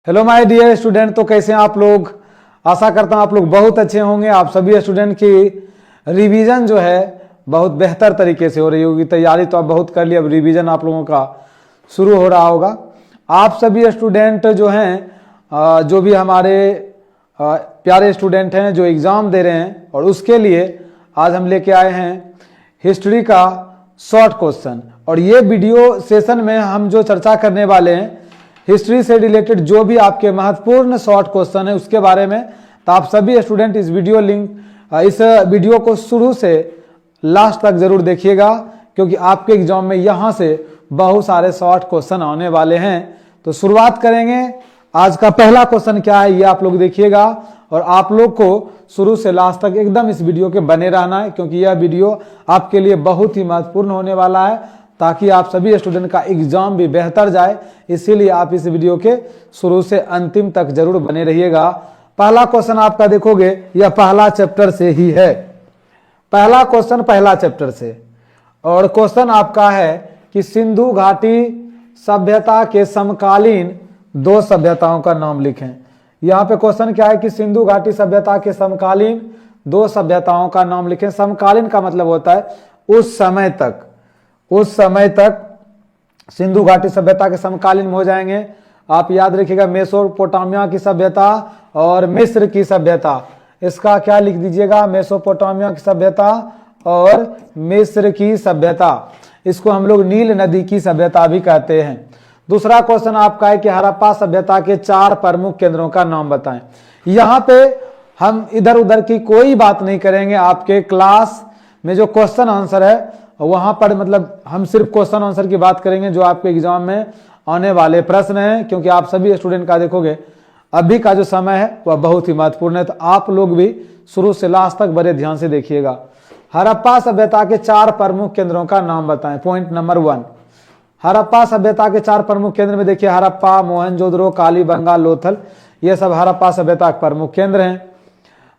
Hello my dear student, तो कैसे हैं आप लोग। आशा करता हूं आप लोग बहुत अच्छे होंगे। आप सभी स्टूडेंट की रिवीजन जो है बहुत बेहतर तरीके से हो रही होगी। तैयारी तो आप बहुत कर ली, अब रिवीजन आप लोगों का शुरू हो रहा होगा। आप सभी स्टूडेंट जो हैं, जो भी हमारे प्यारे स्टूडेंट हैं जो एग्ज़ाम दे रहे हैं, और उसके लिए आज हम लेके आए हैं हिस्ट्री का शॉर्ट क्वेश्चन। और ये वीडियो सेशन में हम जो चर्चा करने वाले हैं हिस्ट्री से रिलेटेड जो भी आपके महत्वपूर्ण शॉर्ट क्वेश्चन है उसके बारे में। तो आप सभी स्टूडेंट इस वीडियो को शुरू से लास्ट तक जरूर देखिएगा, क्योंकि आपके एग्जाम में यहाँ से बहुत सारे शॉर्ट क्वेश्चन आने वाले हैं। तो शुरुआत करेंगे। आज का पहला क्वेश्चन क्या है ये आप लोग देखिएगा, और आप लोग को शुरू से लास्ट तक एकदम इस वीडियो के बने रहना है, क्योंकि यह वीडियो आपके लिए बहुत ही महत्वपूर्ण होने वाला है, ताकि आप सभी स्टूडेंट का एग्जाम भी बेहतर जाए। इसीलिए आप इस वीडियो के शुरू से अंतिम तक जरूर बने रहिएगा। पहला क्वेश्चन आपका देखोगे, यह पहला चैप्टर से ही है। पहला क्वेश्चन पहला चैप्टर से, और क्वेश्चन आपका है कि सिंधु घाटी सभ्यता के समकालीन दो सभ्यताओं का नाम लिखें। यहाँ पे क्वेश्चन क्या है कि सिंधु घाटी सभ्यता के समकालीन दो सभ्यताओं का नाम लिखें। समकालीन का मतलब होता है उस समय तक सिंधु घाटी सभ्यता के समकालीन हो जाएंगे। आप याद रखिएगा, मेसोपोटामिया की सभ्यता और मिस्र की सभ्यता। इसका क्या लिख दीजिएगा, मेसोपोटामिया की सभ्यता और मिस्र की सभ्यता। इसको हम लोग नील नदी की सभ्यता भी कहते हैं। दूसरा क्वेश्चन आपका है कि हड़प्पा सभ्यता के 4 प्रमुख केंद्रों का नाम बताएं। यहाँ पे हम इधर उधर की कोई बात नहीं करेंगे। आपके क्लास में जो क्वेश्चन आंसर है वहां पर मतलब हम सिर्फ क्वेश्चन आंसर की बात करेंगे जो आपके एग्जाम में आने वाले प्रश्न हैं, क्योंकि आप सभी स्टूडेंट का देखोगे अभी का जो समय है वह बहुत ही महत्वपूर्ण है। तो आप लोग भी शुरू से लास्ट तक बड़े ध्यान से देखिएगा। हड़प्पा सभ्यता के 4 प्रमुख केंद्रों का नाम बताएं। पॉइंट नंबर 1, हड़प्पा सभ्यता के 4 प्रमुख केंद्र में देखिए, हड़प्पा, मोहनजोदड़ो, कालीबंगा, लोथल, ये सब हड़प्पा सभ्यता के प्रमुख केंद्र हैं।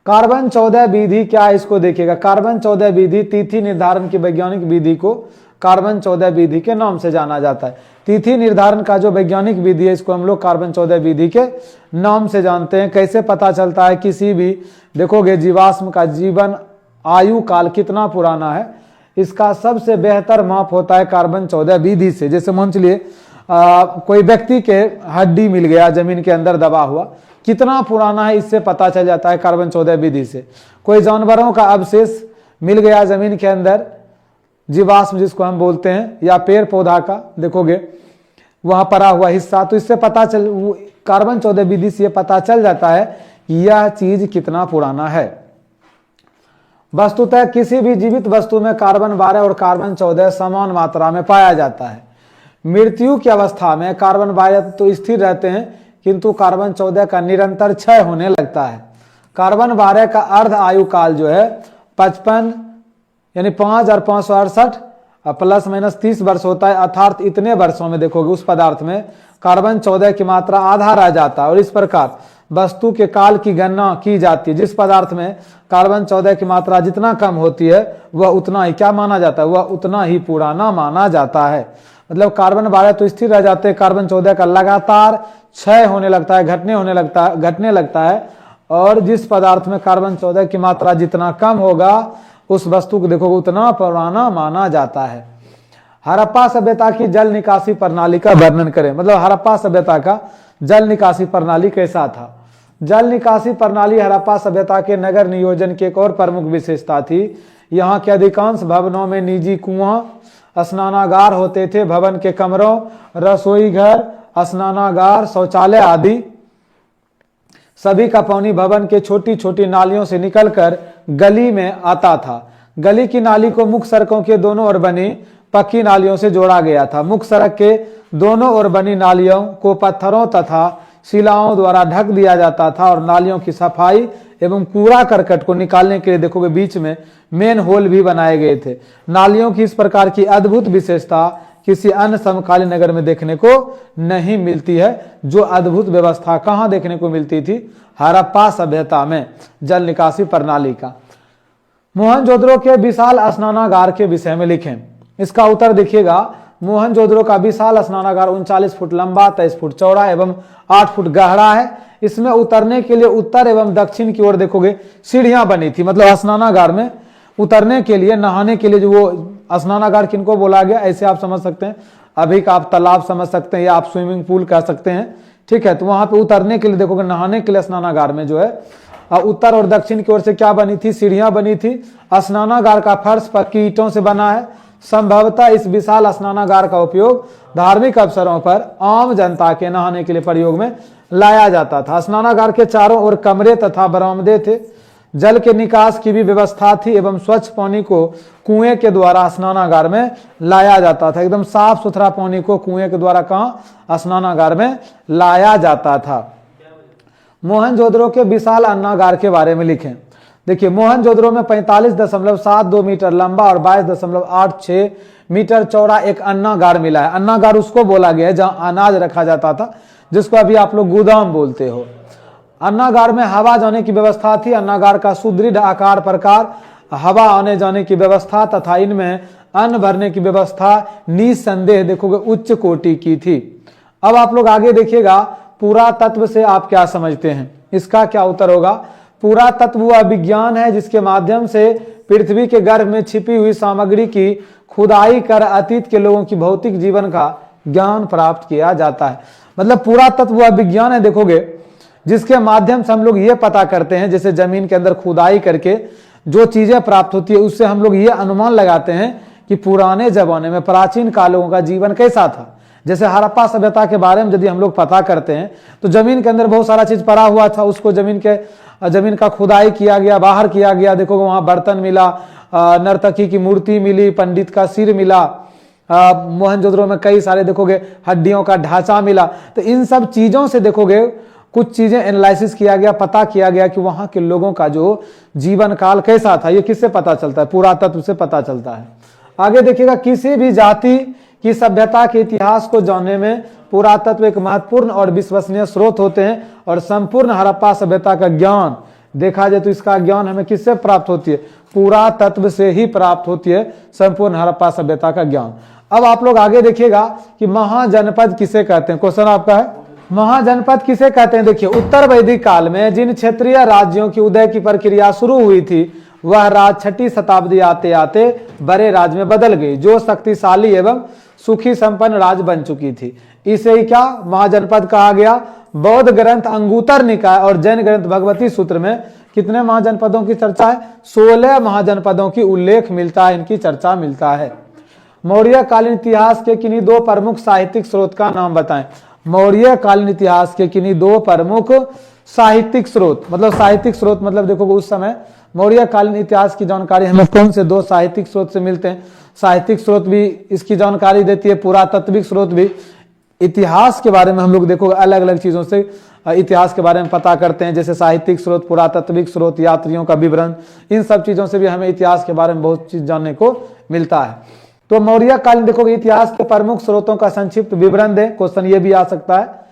कार्बन 14 विधि क्या है, इसको देखिएगा। कार्बन 14 विधि तिथि निर्धारण की वैज्ञानिक विधि को कार्बन 14 विधि के नाम से जाना जाता है। तिथि निर्धारण का जो वैज्ञानिक विधि है इसको हम लोग कार्बन 14 विधि के नाम से जानते हैं। कैसे पता चलता है, किसी भी देखोगे जीवाश्म का जीवन आयु काल कितना पुराना है, इसका सबसे बेहतर माप होता है कार्बन 14 विधि से। जैसे मान चलिए कोई व्यक्ति के हड्डी मिल गया जमीन के अंदर दबा हुआ, कितना पुराना है इससे पता चल जाता है कार्बन 14 विधि से। कोई जानवरों का अवशेष मिल गया जमीन के अंदर, जीवाश्म जिसको हम बोलते हैं, या पेड़ पौधा का देखोगे वहां पड़ा हुआ हिस्सा, तो इससे पता चल कार्बन 14 विधि से पता चल जाता है कि यह चीज कितना पुराना है। वस्तुतः किसी भी जीवित वस्तु में कार्बन 12 और कार्बन 14 समान मात्रा में पाया जाता है। मृत्यु की अवस्था में कार्बन 12 तो स्थिर रहते हैं, किंतु कार्बन 14 का निरंतर क्षय होने लगता है। कार्बन 12 का अर्ध आयु काल जो है 55 यानी 5568 प्लस माइनस 30 वर्ष होता है। अर्थात इतने वर्षों में देखोगे उस पदार्थ में कार्बन 14 की मात्रा आधा रह जाता है, और इस प्रकार वस्तु के काल की गणना की जाती है। जिस पदार्थ में कार्बन 14 की मात्रा जितना कम होती है वह उतना ही क्या माना जाता है, वह उतना ही पुराना माना जाता है। मतलब कार्बन 12 तो स्थिर रह जाते हैं, कार्बन 14 का लगातार क्षय होने लगता है, घटने लगता है। और जिस पदार्थ में कार्बन 14 की मात्रा जितना कम होगा उस वस्तु को देखोगे उतना पुराना माना जाता है। हड़प्पा सभ्यता की जल निकासी प्रणाली का वर्णन करें। मतलब हड़प्पा सभ्यता का जल निकासी प्रणाली कैसा था। जल निकासी प्रणाली हड़प्पा सभ्यता के नगर नियोजन की एक और प्रमुख विशेषता थी। यहाँ के अधिकांश भवनों में निजी कुआं, स्नानागार होते थे। भवन के कमरों, रसोई घर, स्नानागार, शौचालय आदि सभी का पानी भवन के छोटी छोटी नालियों से निकलकर गली में आता था। गली की नाली को मुख्य सड़कों के दोनों ओर बनी पक्की नालियों से जोड़ा गया था। मुख्य सड़क के दोनों ओर बनी नालियों को पत्थरों तथा शिलाओं द्वारा ढक दिया जाता था, और नालियों की सफाई एवं कूड़ा करकट को निकालने के लिए देखोगे बीच में मेन होल भी बनाए गए थे। नालियों की इस प्रकार की अद्भुत विशेषता किसी अन्य समकालीन नगर में देखने को नहीं मिलती है। जो अद्भुत व्यवस्था कहाँ देखने को मिलती थी, हड़प्पा सभ्यता में जल निकासी प्रणाली का। मोहनजोदड़ो के विशाल स्नानागार के विषय में लिखें। इसका उत्तर देखिएगा, मोहनजोदड़ो का विशाल स्नानागार 39 फुट लंबा, 23 फुट चौड़ा एवं 8 फुट गहरा है। इसमें उतरने के लिए उत्तर एवं दक्षिण की ओर देखोगे सीढ़ियां बनी थी। मतलब स्नानागार में उतरने के लिए, नहाने के लिए जो वो स्नानागार किनको बोला गया, ऐसे आप समझ सकते हैं। अभी का आप तालाब समझ सकते हैं या आप स्विमिंग पूल कह सकते हैं, ठीक है। तो वहां पे उतरने के लिए देखोगे, नहाने के लिए स्नानागार में जो है उत्तर और दक्षिण की ओर से क्या बनी थी, सीढ़ियां बनी थी। स्नानागार का फर्श पक्की ईंटों से बना है। संभवतः इस विशाल स्नानागार का उपयोग धार्मिक अवसरों पर आम जनता के नहाने के लिए प्रयोग में लाया जाता था। स्नानागार के चारों ओर कमरे तथा बरामदे थे। जल के निकास की भी व्यवस्था थी एवं स्वच्छ पानी को कुएं के द्वारा स्नानागार में लाया जाता था। एकदम साफ सुथरा पानी को कुएं के द्वारा कहां, स्नानागार में लाया जाता था। मोहनजोदड़ो के विशाल अन्नागार के बारे में लिखें। देखिए, मोहनजोदड़ो में 45.72 मीटर लंबा और 22.86 मीटर चौड़ा एक अन्नागार मिला है। अन्नागार उसको बोला गया है जहां अनाज रखा जाता था, जिसको अभी आप लोग गोदाम बोलते हो। अन्नागार में हवा जाने की व्यवस्था थी। अन्नागार का सुदृढ़ आकार प्रकार, हवा आने जाने की व्यवस्था तथा इनमें अन्न भरने की व्यवस्था निसंदेह देखोगे उच्च कोटि की थी। अब आप लोग आगे देखिएगा, पुरातत्व से आप क्या समझते हैं, इसका क्या उत्तर होगा। पुरातत्व वह विज्ञान है जिसके माध्यम से पृथ्वी के गर्भ में छिपी हुई सामग्री की खुदाई कर अतीत के लोगों की भौतिक जीवन का ज्ञान प्राप्त किया जाता है। मतलब पुरातत्व वह विज्ञान है देखोगे जिसके माध्यम से हम लोग ये पता करते हैं, जैसे जमीन के अंदर खुदाई करके जो चीजें प्राप्त होती है उससे हम लोग ये अनुमान लगाते हैं कि पुराने जमाने में प्राचीन कालों का जीवन कैसा था। जैसे हड़प्पा सभ्यता के बारे में यदि हम लोग पता करते हैं तो जमीन के अंदर बहुत सारा चीज पड़ा हुआ था, उसको जमीन का खुदाई किया गया, बाहर किया गया। देखोगे वहां बर्तन मिला, नर्तकी की मूर्ति मिली, पंडित का सिर मिला। मोहनजोदड़ो में कई सारे देखोगे हड्डियों का ढांचा मिला। तो इन सब चीजों से देखोगे कुछ चीजें एनालिसिस किया गया, पता किया गया कि वहां के लोगों का जो जीवन काल कैसा था। ये किससे पता चलता है, पुरातत्व से पता चलता है। आगे देखिएगा, किसी भी जाति की सभ्यता के इतिहास को जानने में पुरातत्व एक महत्वपूर्ण और विश्वसनीय स्रोत होते हैं। और संपूर्ण हड़प्पा सभ्यता का ज्ञान देखा जाए तो इसका ज्ञान हमें किससे प्राप्त होती है, पुरातत्व से ही प्राप्त होती है संपूर्ण हड़प्पा सभ्यता का ज्ञान। अब आप लोग आगे देखिएगा कि महाजनपद किसे कहते हैं। क्वेश्चन आपका है, महाजनपद किसे कहते हैं। देखिए, उत्तर वैदिक काल में जिन क्षेत्रीय राज्यों की उदय की प्रक्रिया शुरू हुई थी वह राज 6ठी शताब्दी आते आते बड़े राज में बदल गई, जो शक्तिशाली एवं सुखी संपन्न राज बन चुकी थी। इसे ही क्या महाजनपद कहा गया। बौद्ध ग्रंथ अंगुतर निकाय और जैन ग्रंथ भगवती सूत्र में कितने महाजनपदों की चर्चा है, 16 महाजनपदों की उल्लेख मिलता है, इनकी चर्चा मिलता है। मौर्य कालीन इतिहास के किन्हीं दो प्रमुख साहित्यिक स्रोत का नाम बताएं। मौर्य कालीन इतिहास के किन्हीं दो प्रमुख साहित्यिक स्रोत, मतलब साहित्यिक स्रोत मतलब देखो उस समय मौर्य कालीन इतिहास की जानकारी हमें कौन से दो साहित्यिक स्रोत से मिलते हैं। साहित्यिक स्रोत भी इसकी जानकारी देती है, पुरातात्विक स्रोत भी। इतिहास के बारे में हम लोग देखो अलग अलग चीजों से इतिहास के बारे में पता करते हैं, जैसे साहित्यिक स्रोत, पुरातात्विक स्रोत, यात्रियों का विवरण, इन सब चीजों से भी हमें इतिहास के बारे में बहुत चीज जानने को मिलता है। तो मौर्य कालीन देखोगे इतिहास के प्रमुख स्रोतों का संक्षिप्त विवरण दें। क्वेश्चन ये भी आ सकता है,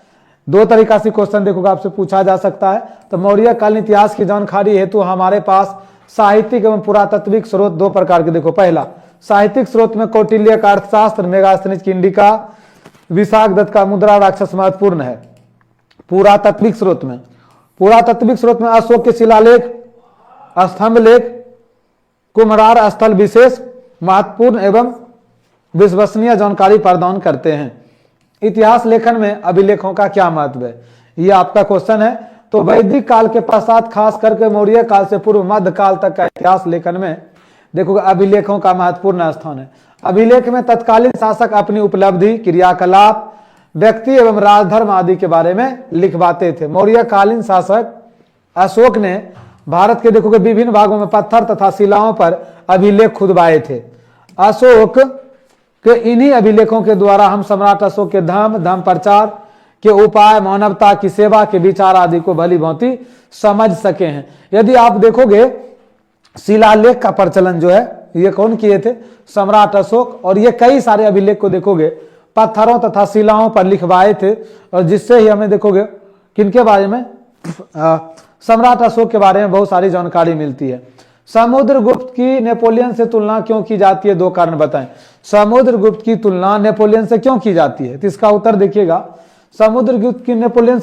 दो तरीका से क्वेश्चन देखोगे आपसे पूछा जा सकता है। तो मौर्य कालीन इतिहास की जानकारी हेतु हमारे पास साहित्यिक एवं पुरातात्विक स्रोत दो प्रकार के देखो। पहला साहित्यिक स्रोत में कौटिल्य का अर्थशास्त्र, मेगास्थनीज की इंडिका, विशाख दत्त का मुद्रा राक्षस महत्वपूर्ण है। पुरातात्विक स्रोत में अशोक के शिलालेख, स्तंभ लेख, कुम्हरार स्थल विशेष महत्वपूर्ण एवं विश्वसनीय जानकारी प्रदान करते हैं। इतिहास लेखन में अभिलेखों का क्या महत्व है, ये आपका क्वेश्चन है। तो वैदिक काल के पश्चात खास करके मौर्य काल से पूर्व मध्य काल तक का इतिहास लेखन में देखोगे अभिलेखों का महत्वपूर्ण स्थान है। अभिलेख में तत्कालीन शासक अपनी उपलब्धि, क्रियाकलाप, व्यक्ति एवं राजधर्म आदि के बारे में लिखवाते थे। मौर्य कालीन शासक अशोक ने भारत के देखोगे विभिन्न भागों में पत्थर तथा शिलाओं पर अभिलेख खुदवाए थे। अशोक के इन्हीं अभिलेखों के द्वारा हम सम्राट अशोक के धर्म प्रचार के उपाय, मानवता की सेवा के विचार आदि को भली भांति समझ सके हैं। यदि आप देखोगे शिलालेख का प्रचलन जो है ये कौन किए थे, सम्राट अशोक। और ये कई सारे अभिलेख को देखोगे पत्थरों तथा शिलाओं पर लिखवाए थे, और जिससे ही हमें देखोगे किनके बारे में, सम्राट अशोक के बारे में बहुत सारी जानकारी मिलती है। समुद्रगुप्त की नेपोलियन से तुलना क्यों की जाती है, दो कारण बताएं। समुद्रगुप्त की तुलना नेपोलियन से क्यों की जाती है, तो इसका उत्तर देखिएगा। समुद्रगुप्त की नेपोलियन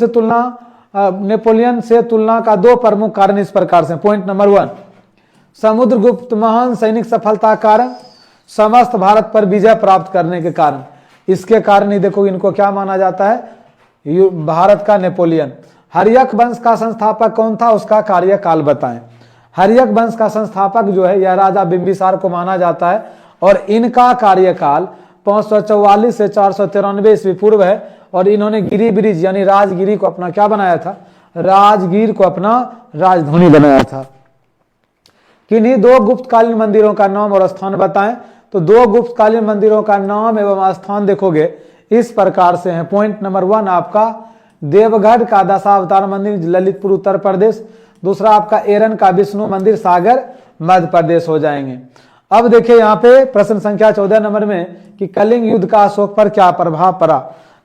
से तुलना का दो प्रमुख कारण इस प्रकार से। पॉइंट नंबर 1, समुद्रगुप्त महान सैनिक सफलता कारण, समस्त भारत पर विजय प्राप्त करने के कारण। इसके कारण ही देखो इनको क्या माना जाता है, भारत का नेपोलियन। हर्यक वंश का संस्थापक कौन था, उसका कार्यकाल बताएं। हर्यक वंश का संस्थापक जो है यह राजा बिंबिसार को माना जाता है और इनका कार्यकाल 544 से 493 ईस्वी पूर्व है। और इन्होंने गिरी ब्रिज यानी राजगिरी को अपना क्या बनाया था, राजगीर को अपना राजधानी बनाया था। किन्हीं दो गुप्तकालीन मंदिरों का नाम और स्थान बताएं। तो दो गुप्तकालीन मंदिरों का नाम एवं स्थान देखोगे इस प्रकार से हैं। पॉइंट नंबर 1 आपका देवगढ़ का दशावतार मंदिर ललितपुर उत्तर प्रदेश, दूसरा आपका एरन का विष्णु मंदिर सागर मध्य प्रदेश हो जाएंगे। अब देखिए यहाँ पे प्रश्न संख्या 14 नंबर में कि कलिंग युद्ध का अशोक पर क्या प्रभाव पड़ा।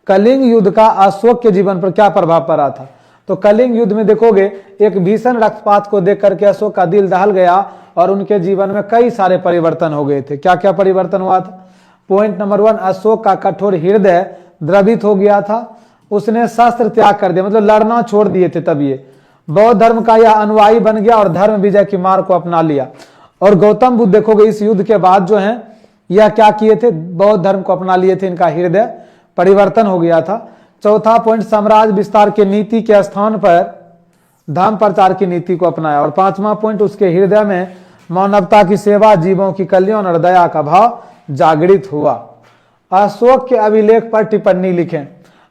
कलिंग युद्ध का अशोक के जीवन पर क्या प्रभाव पड़ा था, तो कलिंग युद्ध में देखोगे एक भीषण रक्तपात को देख करके अशोक का दिल दहल गया और उनके जीवन में कई सारे परिवर्तन हो गए थे। क्या क्या परिवर्तन हुआ था। पॉइंट नंबर 1, अशोक का कठोर हृदय द्रवित हो गया था, उसने शस्त्र त्याग कर दिया, मतलब लड़ना छोड़ दिए थे। तब ये बौद्ध धर्म का यह अनुयायी बन गया और धर्म विजय की मार्ग को अपना लिया। और गौतम बुद्ध देखोगे इस युद्ध के बाद जो है यह क्या किए थे, बौद्ध धर्म को अपना लिए थे, इनका हृदय परिवर्तन हो गया था। चौथा पॉइंट, साम्राज्य विस्तार की नीति के स्थान पर धर्म प्रचार की नीति को अपनाया। और पांचवा पॉइंट, उसके हृदय में मानवता की सेवा, जीवों की कल्याण और दया का भाव जागृत हुआ। अशोक के अभिलेख पर टिप्पणी लिखें।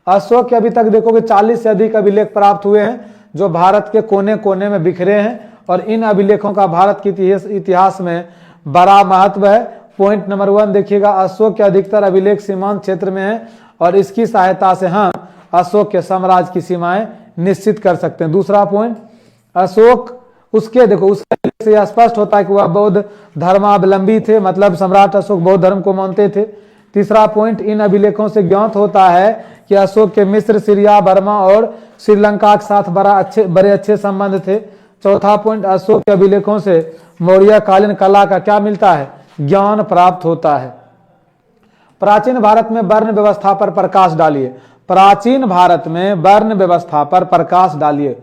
अशोक के अभी तक देखोगे 40 से अधिक अभिलेख प्राप्त हुए हैं जो भारत के कोने कोने में बिखरे हैं और इन अभिलेखों का भारत के इतिहास में बड़ा महत्व है। पॉइंट नंबर 1 देखिएगा, अशोक के अधिकतर अभिलेख सीमांत क्षेत्र में है और इसकी सहायता से हम अशोक के साम्राज्य की सीमाएं निश्चित कर सकते हैं। दूसरा पॉइंट, अशोक उसके देखो उसके से यह स्पष्ट होता है कि वह बौद्ध धर्मावलंबी थे, मतलब सम्राट अशोक बौद्ध धर्म को मानते थे। तीसरा पॉइंट, इन अभिलेखों से ज्ञात होता है कि अशोक के मिस्र, सीरिया, बर्मा और श्रीलंका के साथ बड़े अच्छे संबंध थे। चौथा पॉइंट, अशोक के अभिलेखों से मौर्य कालीन कला का क्या मिलता है, ज्ञान प्राप्त होता है। प्राचीन भारत में वर्ण व्यवस्था पर प्रकाश डालिए। प्राचीन भारत में वर्ण व्यवस्था पर प्रकाश डालिए।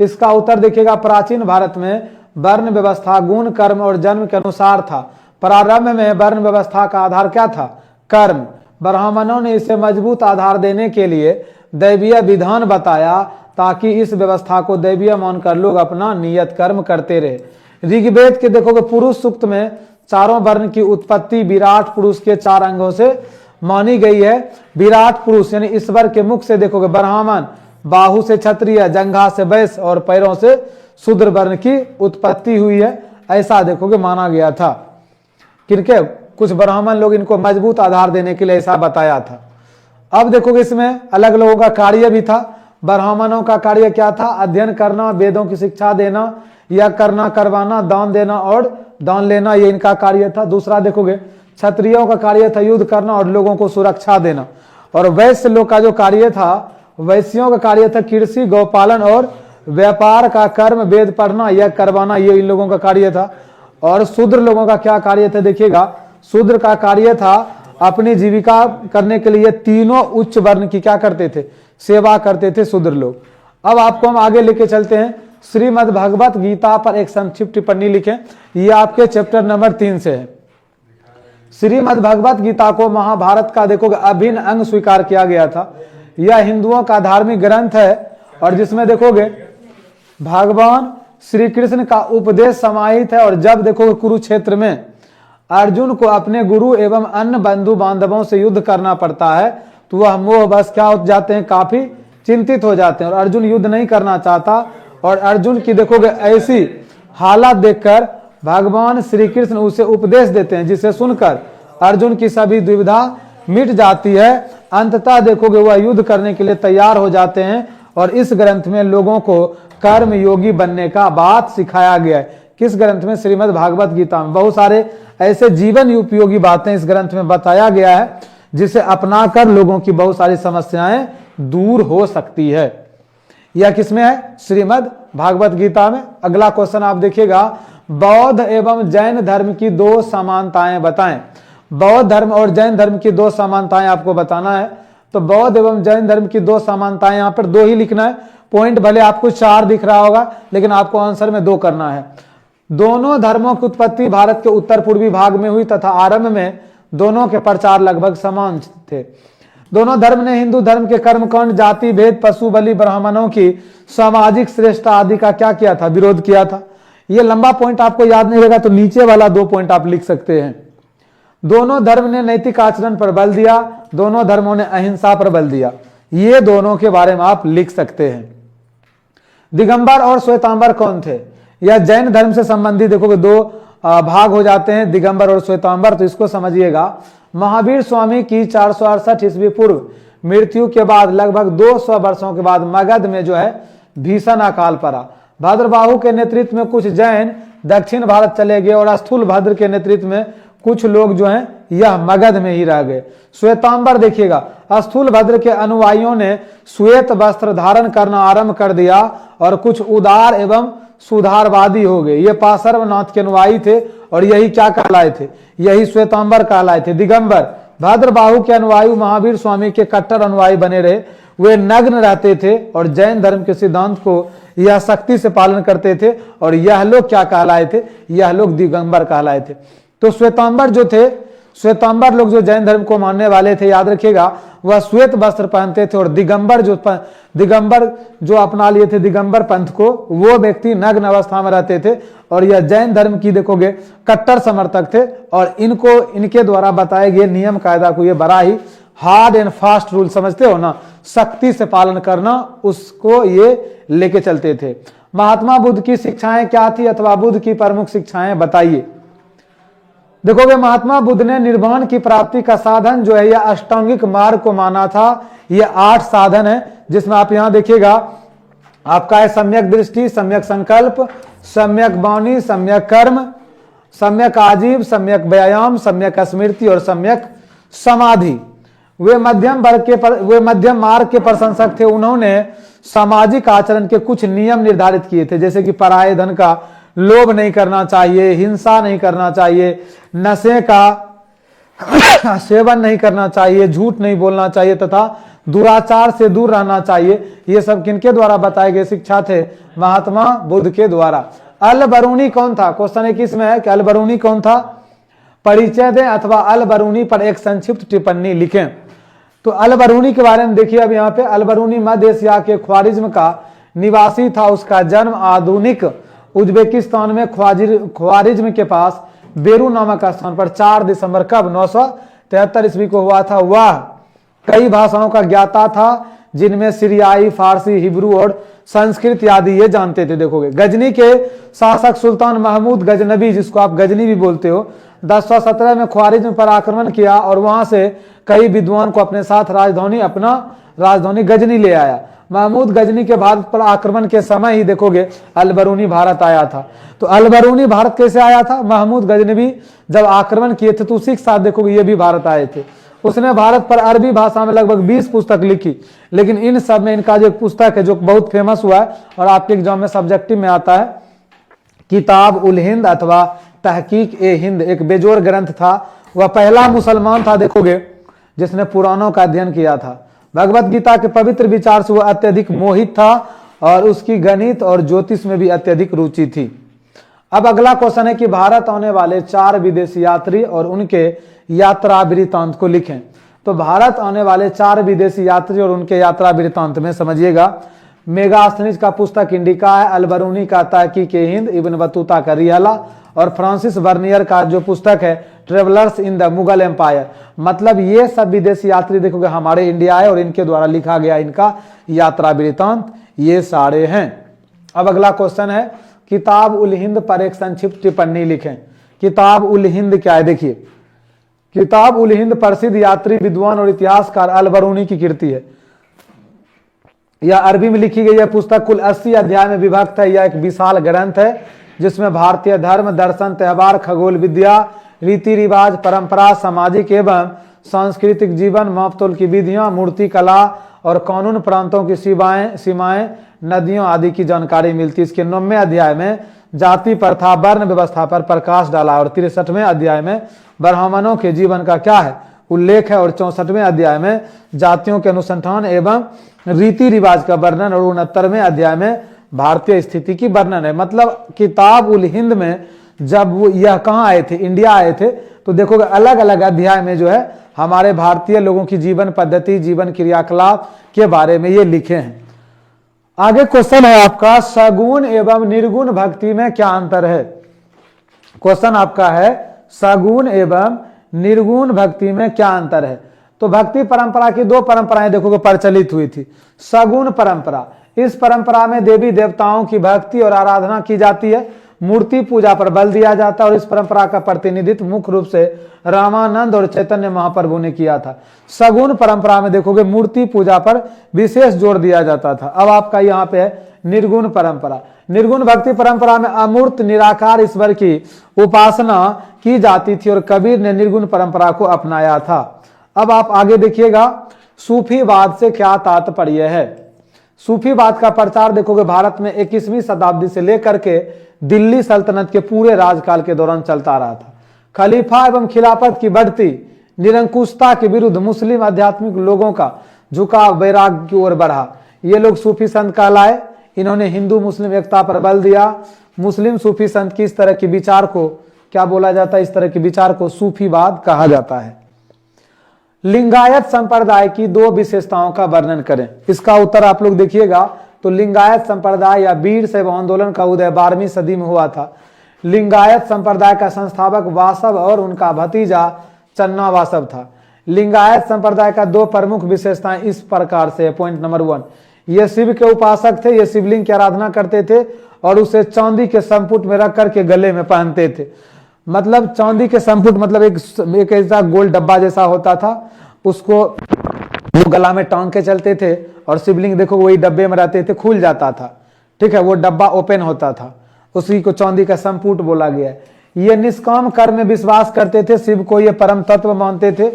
इसका उत्तर देखिएगा, प्राचीन भारत में वर्ण व्यवस्था गुण, कर्म और जन्म के अनुसार था। प्रारंभ में वर्ण व्यवस्था का आधार क्या था, कर्म। ब्राह्मणों ने इसे मजबूत आधार देने के लिए दैवीय विधान बताया ताकि इस व्यवस्था को दैवीय मानकर लोग अपना नियत कर्म करते रहे। ऋग्वेद के देखोगे पुरुष सूक्त में चारों वर्ण की उत्पत्ति विराट पुरुष के 4 अंगों से मानी गई है। विराट पुरुष यानी ईश्वर के मुख से देखोगे ब्राह्मण, बाहु से क्षत्रिय, जंघा से वैश्य और पैरों से शूद्र वर्ण की उत्पत्ति हुई है, ऐसा देखोगे माना गया था। किनके, कुछ ब्राह्मण लोग इनको मजबूत आधार देने के लिए ऐसा बताया था। अब देखोगे इसमें अलग लोगों का कार्य भी था। ब्राह्मणों का कार्य क्या था, अध्ययन करना, वेदों की शिक्षा देना, यह करना करवाना, दान देना और दान लेना, ये इनका कार्य था। दूसरा देखोगे क्षत्रियों का कार्य था युद्ध करना और लोगों को सुरक्षा देना। और वैश्य लोग का जो कार्य था, वैश्यों का कार्य था कृषि, गौपालन और व्यापार का कर्म, वेद पढ़ना, यह करवाना, ये इन लोगों का कार्य था। और शूद्र लोगों का क्या कार्य था, देखिएगा शूद्र का कार्य था अपनी जीविका करने के लिए तीनों उच्च वर्ण की क्या करते थे, सेवा करते थे शूद्र लोग। अब आपको हम आगे लेके चलते हैं। श्रीमद् भगवत गीता पर एक संक्षिप्त टिप्पणी लिखें, यह आपके चैप्टर नंबर 3 से है। श्रीमद् भगवत गीता को महाभारत का देखोगे अभिन्न अंग स्वीकार किया गया था। यह हिंदुओं का धार्मिक ग्रंथ है और जिसमें देखोगे भगवान श्री कृष्ण का उपदेश समाहित है। और जब देखोगे कुरुक्षेत्र में अर्जुन को अपने गुरु एवं अन्य बंधु बांधवों से युद्ध करना पड़ता है तो वह मोह बस क्या हो जाते हैं, काफी चिंतित हो जाते हैं और अर्जुन युद्ध नहीं करना चाहता। और अर्जुन की देखोगे ऐसी हालत देखकर भगवान श्री कृष्ण उसे उपदेश देते हैं जिसे सुनकर अर्जुन की सभी दुविधा मिट जाती है। अंततः देखोगे वह युद्ध करने के लिए तैयार हो जाते हैं। और इस ग्रंथ में लोगों को कर्म योगी बनने का बात सिखाया गया है। किस ग्रंथ में, श्रीमद् भागवत गीता में। बहुत सारे ऐसे जीवन उपयोगी बातें इस ग्रंथ में बताया गया है जिसे अपनाकर लोगों की बहुत सारी समस्याएं दूर हो सकती है। यह किसमें है, श्रीमद् भागवत गीता में। अगला क्वेश्चन आप देखिएगा, बौद्ध एवं जैन धर्म की दो समानताएं बताएं। बौद्ध धर्म और जैन धर्म की दो समानताएं आपको बताना है। तो बौद्ध एवं जैन धर्म की दो समानताएं, यहां पर दो ही लिखना है। पॉइंट भले आपको 4 दिख रहा होगा, लेकिन आपको आंसर में 2 करना है। दोनों धर्मों की उत्पत्ति भारत के उत्तर पूर्वी भाग में हुई तथा आरंभ में दोनों के प्रचार लगभग समान थे। दोनों धर्म ने हिंदू धर्म के कर्मकांड, जाति भेद, पशु बलि, ब्राह्मणों की सामाजिक श्रेष्ठता आदि का क्या किया था? विरोध किया था। ये लंबा पॉइंट आपको याद नहीं रहेगा तो नीचे वाला 2 पॉइंट आप लिख सकते हैं। दोनों धर्म ने नैतिक आचरण पर बल दिया, दोनों धर्मों ने अहिंसा पर बल दिया। ये दोनों के बारे में आप लिख सकते हैं। दिगंबर और श्वेतांबर कौन थे? यह जैन धर्म से संबंधित देखोगे 2 भाग हो जाते हैं, दिगंबर और श्वेतांबर। तो इसको समझिएगा। महावीर स्वामी की 468 ईस्वी पूर्व मृत्यु के बाद लगभग 200 वर्षों के बाद मगध में जो है भीषण अकाल पड़ा। भद्रबाहु के नेतृत्व में कुछ जैन दक्षिण भारत चले गए और स्थूलभद्र के नेतृत्व में कुछ लोग जो हैं यह मगध में ही रह गए। श्वेतांबर देखिएगा, स्थूलभद्र के अनुयायियों ने श्वेत वस्त्र धारण करना आरंभ कर दिया और कुछ उदार एवं सुधारवादी हो गए। ये पार्श्वनाथ के अनुयायी थे और यही क्या कहलाए थे? यही श्वेतांबर कहलाए थे। दिगंबर भद्रबाहु के अनुयायी महावीर स्वामी के कट्टर अनुयायी बने रहे। वे नग्न रहते थे और जैन धर्म के सिद्धांत को यह सख्ती से पालन करते थे और यह लोग क्या कहलाए थे? यह लोग दिगंबर कहलाए थे। तो श्वेतांबर जो थे, श्वेतांबर लोग जो जैन धर्म को मानने वाले थे, याद रखिएगा, वह श्वेत वस्त्र पहनते थे। और दिगंबर जो अपना लिए थे दिगंबर पंथ को, वो व्यक्ति नग्न अवस्था में रहते थे और यह जैन धर्म की देखोगे कट्टर समर्थक थे। और इनके द्वारा बताए गए नियम कायदा को ये बड़ा ही हार्ड एंड फास्ट रूल समझते हो ना, सख्ती से पालन करना, उसको ये लेके चलते थे। महात्मा बुद्ध की शिक्षाएं क्या थी अथवा बुद्ध की प्रमुख शिक्षाएं बताइए। देखोगे महात्मा बुद्ध ने निर्वाण की प्राप्ति का साधन जो है यह अष्टांगिक मार्ग को माना था। यह 8 साधन है, जिसमें आप यहां देखिएगा आपका है सम्यक दृष्टि, सम्यक संकल्प, सम्यक वाणी, सम्यक कर्म, सम्यक आजीव, सम्यक व्यायाम, सम्यक स्मृति और सम्यक समाधि। वे मध्यम मार्ग के प्रशंसक थे। उन्होंने सामाजिक आचरण के कुछ नियम निर्धारित किए थे, जैसे कि पराये धन का लोभ नहीं करना चाहिए, हिंसा नहीं करना चाहिए, नशे का सेवन नहीं करना चाहिए, झूठ नहीं बोलना चाहिए तथा दुराचार से दूर रहना चाहिए। ये सब किनके द्वारा बताए गए शिक्षा थे? महात्मा बुद्ध के द्वारा। अल बरूनी कौन था? क्वेश्चन 21 में है कि अल बरूनी कौन था? परिचय दें अथवा अल बरूनी पर एक संक्षिप्त टिप्पणी लिखें। तो अल बरूनी के बारे में देखिए। अब यहाँ पे अल बरूनी मध्य एशिया के ख्वारिज्म का निवासी था। उसका जन्म आधुनिक उज्बेकिस्तान में ख्वारिज्म के पास बेरू नामक स्थान पर 4 दिसंबर कब 973 ईस्वी को हुआ था। वह कई भाषाओं का ज्ञाता था, जिनमें सीरियाई, फारसी, हिब्रू और संस्कृत आदि ये जानते थे। देखोगे गजनी के शासक सुल्तान महमूद गजनबी, जिसको आप गजनी भी बोलते हो, 1017 में ख्वारिज्म पर आक्रमण किया और वहां से कई विद्वान को अपने साथ राजधानी गजनी ले आया। महमूद गजनी के भारत पर आक्रमण के समय ही देखोगे अल बरूनी भारत आया था। तो अल बरूनी भारत कैसे आया था? महमूद गजनबी जब आक्रमण किए थे तो उसी के साथ देखोगे ये भी भारत आए थे। उसने भारत पर अरबी भाषा में लगभग 20 पुस्तक लिखी, लेकिन इन सब में इनका जो पुस्तक है जो बहुत फेमस हुआ है और आपके एग्जाम में सब्जेक्टिव में आता है, किताब उल हिंद अथवा तहकीक ए हिंद, एक बेजोड़ ग्रंथ था। वह पहला मुसलमान था देखोगे जिसने पुराणों का अध्ययन किया था। भगवत गीता के पवित्र विचार से वह अत्यधिक मोहित था और उसकी गणित और ज्योतिष में भी अत्यधिक रुचि थी। अब अगला क्वेश्चन है कि भारत आने वाले 4 विदेशी यात्री और उनके यात्रा वृत्तांत को लिखें। तो भारत आने वाले 4 विदेशी यात्री और उनके यात्रा वृत्तांत में समझिएगा, मेगास्थनीज का पुस्तक इंडिका है, अल बरूनी का तहकीक ए हिंद, इब्न बतूता का रियाला और फ्रांसिस बर्नियर का जो पुस्तक है travellers in the Mughal empire. मतलब ये सब विदेशी यात्री देखोगे हमारे इंडिया आए और इनके द्वारा लिखा गया इनका यात्रा वृत्तांत ये सारे हैं। अब अगला क्वेश्चन है, किताब उल हिंद पर एक संक्षिप्त टिप्पणी लिखें। किताब उल हिंद क्या है? देखिए, किताब उल हिंद प्रसिद्ध यात्री विद्वान और इतिहासकार अल बरूनी की कृति है। यह अरबी में लिखी गई है। पुस्तक कुल 80 अध्याय में विभक्त है। यह एक विशाल ग्रंथ है जिसमें भारतीय धर्म, दर्शन, त्योहार, खगोल विद्या, रीति रिवाज, परंपरा, सामाजिक एवं सांस्कृतिक जीवन, मापतोल की विधियां, मूर्ति कला और कानून, प्रांतों की सीमाएं, नदियों आदि की जानकारी मिलती है। इसके 9वें अध्याय में जाति प्रथा वर्ण व्यवस्था पर प्रकाश डाला। और 63वें अध्याय में ब्राह्मणों के जीवन का क्या है उल्लेख है। और 64वें अध्याय में जातियों के अनुसंधान एवं रीति रिवाज का वर्णन। और 69वें अध्याय में भारतीय स्थिति की वर्णन है। मतलब किताब उल हिंद में जब वो यह कहाँ आए थे, इंडिया आए थे, तो देखोगे अलग अलग अध्याय में जो है हमारे भारतीय लोगों की जीवन पद्धति, जीवन क्रियाकलाप के बारे में ये लिखे हैं। आगे क्वेश्चन है आपका, सगुण एवं निर्गुण भक्ति में क्या अंतर है। क्वेश्चन आपका है सगुण एवं निर्गुण भक्ति में क्या अंतर है। तो भक्ति परंपरा की दो परंपराएं देखोगे प्रचलित हुई थी। सगुण परंपरा, इस परंपरा में देवी देवताओं की भक्ति और आराधना की जाती है, मूर्ति पूजा पर बल दिया जाता है। और इस परंपरा का प्रतिनिधित्व मुख्य रूप से रामानंद और चैतन्य महाप्रभु ने किया था। सगुण परंपरा में देखोगे मूर्ति पूजा पर विशेष जोर दिया जाता था। अब आपका यहाँ पे है निर्गुण परंपरा। निर्गुण भक्ति परंपरा में अमूर्त निराकार ईश्वर की उपासना की जाती थी और कबीर ने निर्गुण परंपरा को अपनाया था। अब आप आगे देखिएगा, सूफीवाद से क्या तात्पर्य है। सूफीवाद का प्रचार देखोगे भारत में 21वीं शताब्दी से लेकर के दिल्ली सल्तनत के पूरे राजकाल के दौरान चलता रहा था। खलीफा एवं खिलाफत की बढ़ती निरंकुशता के विरुद्ध मुस्लिम आध्यात्मिक लोगों का झुकाव वैराग्य की ओर बढ़ा। ये लोग सूफी संत कहलाए। इन्होंने हिंदू मुस्लिम एकता पर बल दिया। मुस्लिम सूफी संत की इस तरह के विचार को क्या बोला जाता है, इस तरह के विचार को सूफीवाद कहा जाता है। लिंगायत संप्रदाय की दो विशेषताओं का वर्णन करें। इसका उत्तर आप लोग देखिएगा, तो लिंगायत संप्रदाय या बीड़ शैव आंदोलन का उदय 12वीं सदी में हुआ था। लिंगायत संप्रदाय का संस्थापक वासव और उनका भतीजा चन्ना वासव था। लिंगायत संप्रदाय का दो प्रमुख विशेषताएं इस प्रकार से। पॉइंट नंबर 1, ये शिव के उपासक थे। ये शिवलिंग की आराधना करते थे और उसे चांदी के संपुट में रख करके गले में पहनते थे। मतलब चांदी के संपुट मतलब एक ऐसा गोल डब्बा जैसा होता था, उसको वो गला में टांग के चलते थे। और शिवलिंग देखो वही डब्बे में रहते थे, खुल जाता था, ठीक है, वो डब्बा ओपन होता था, उसी को चांदी का संपुट बोला गया है। ये निष्काम कर्म में विश्वास करते थे। शिव को ये परम तत्व मानते थे।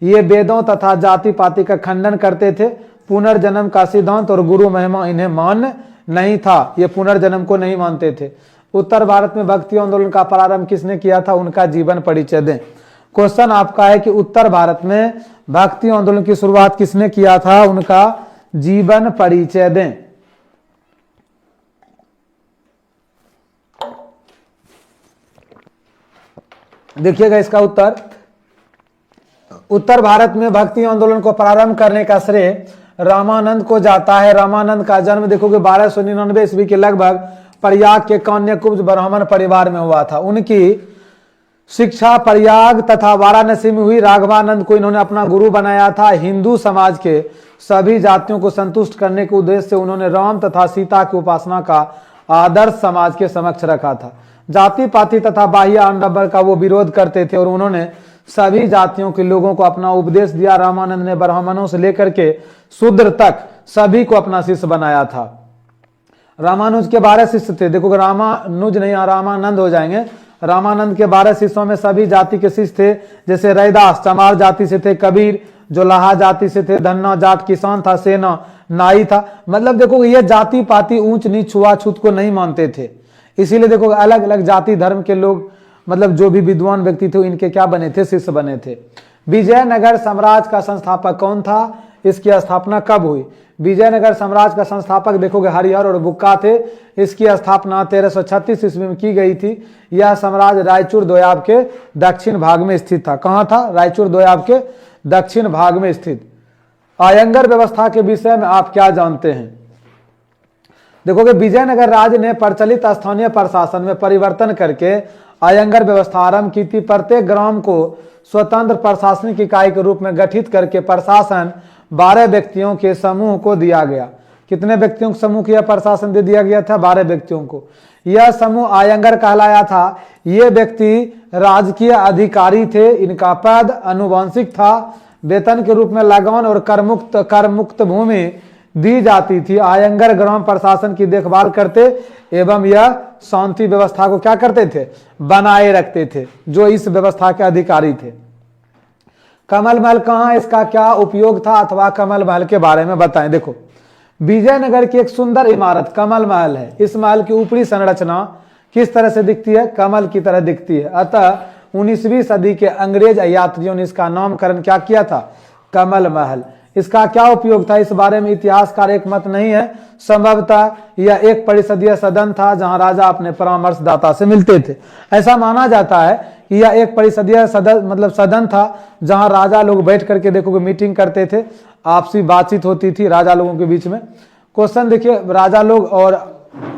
ये वेदों तथा जाति पाति का खंडन करते थे। पुनर्जन्म का सिद्धांत और गुरु महिमा इन्हें मान्य नहीं था। ये पुनर्जन्म को नहीं मानते थे। उत्तर भारत में भक्ति आंदोलन का प्रारंभ किसने किया था, उनका जीवन परिचय दें। क्वेश्चन आपका है कि उत्तर भारत में भक्ति आंदोलन की शुरुआत किसने किया था, उनका जीवन परिचय दें। देखिएगा इसका उत्तर, उत्तर भारत में भक्ति आंदोलन को प्रारंभ करने का श्रेय रामानंद को जाता है। रामानंद का जन्म देखोगे 1299 ईस्वी के लगभग प्रयाग के कान्यकुब्ज ब्राह्मण परिवार में हुआ था। उनकी शिक्षा प्रयाग तथा वाराणसी में हुई। राघवानंद को इन्होंने अपना गुरु बनाया था। हिंदू समाज के सभी जातियों को संतुष्ट करने के उद्देश्य से उन्होंने राम तथा सीता की उपासना का आदर्श समाज के समक्ष रखा था। जाति पाति तथा बाह्य आडंबर का वो विरोध करते थे और उन्होंने सभी जातियों के लोगों को अपना उपदेश दिया। रामानंद ने ब्राह्मणों से लेकर के शूद्र तक सभी को अपना शिष्य बनाया था। रामानुज के 12 शिष्य थे। देखो रामानुज नहीं, रामानंद हो जाएंगे। रामानंद के 12 शिष्यों में सभी जाति के शिष्य थे। जैसे रैदास चमार जाति से थे, कबीर जो लाहा जाति से थे, धन्ना जाट किसान था, सेना नाई था। मतलब देखो ये जाति पाति ऊंच नीच छुआछूत को नहीं मानते थे। इसीलिए देखो अलग अलग जाति धर्म के लोग, मतलब जो भी विद्वान व्यक्ति थे इनके क्या बने थे, शिष्य बने थे। विजयनगर साम्राज्य का संस्थापक कौन था, इसकी स्थापना कब हुई। विजयनगर साम्राज्य का संस्थापक देखोगे हरिहर और बुक्का थे। इसकी स्थापना 1336 ईस्वी में की गई थी। यह साम्राज्य रायचूर दोयाब के दक्षिण भाग में स्थित था। कहां था, रायचूर दोयाब के दक्षिण भाग में स्थित। आयंगर व्यवस्था के विषय में आप क्या जानते हैं। देखोगे विजयनगर राज्य ने प्रचलित स्थानीय प्रशासन में परिवर्तन करके आयंगर व्यवस्था आरंभ की थी। प्रत्येक ग्राम को स्वतंत्र प्रशासनिक इकाई के रूप में गठित करके प्रशासन 12 व्यक्तियों के समूह को दिया गया। कितने व्यक्तियों के समूह को यह प्रशासन दे दिया गया था, 12 व्यक्तियों को। यह समूह आयंगर कहलाया था। ये व्यक्ति राजकीय अधिकारी थे। इनका पद अनुवांशिक था। वेतन के रूप में लगान और करमुक्त भूमि दी जाती थी। आयंगर ग्राम प्रशासन की देखभाल करते एवं यह शांति व्यवस्था को क्या करते थे, बनाए रखते थे, जो इस व्यवस्था के अधिकारी थे। कमल महल कहाँ, इसका क्या उपयोग था, अथवा कमल महल के बारे में बताएं। देखो विजयनगर की एक सुंदर इमारत कमल महल है। इस महल की ऊपरी संरचना किस तरह से दिखती है? कमल की तरह दिखती है। अतः 19वीं सदी के अंग्रेज यात्रियों ने इसका नामकरण क्या किया था? कमल महल। इसका क्या उपयोग था? इस बारे में इतिहासकार एक मत नहीं है। संभवतः यह एक परिषदीय सदन था जहां राजा अपने परामर्शदाता से मिलते थे। ऐसा माना जाता है कि यह एक परिषदीय सदन मतलब सदन था जहां राजा लोग बैठ करके देखोगे मीटिंग करते थे, आपसी बातचीत होती थी राजा लोगों के बीच में। क्वेश्चन देखिए, राजा लोग और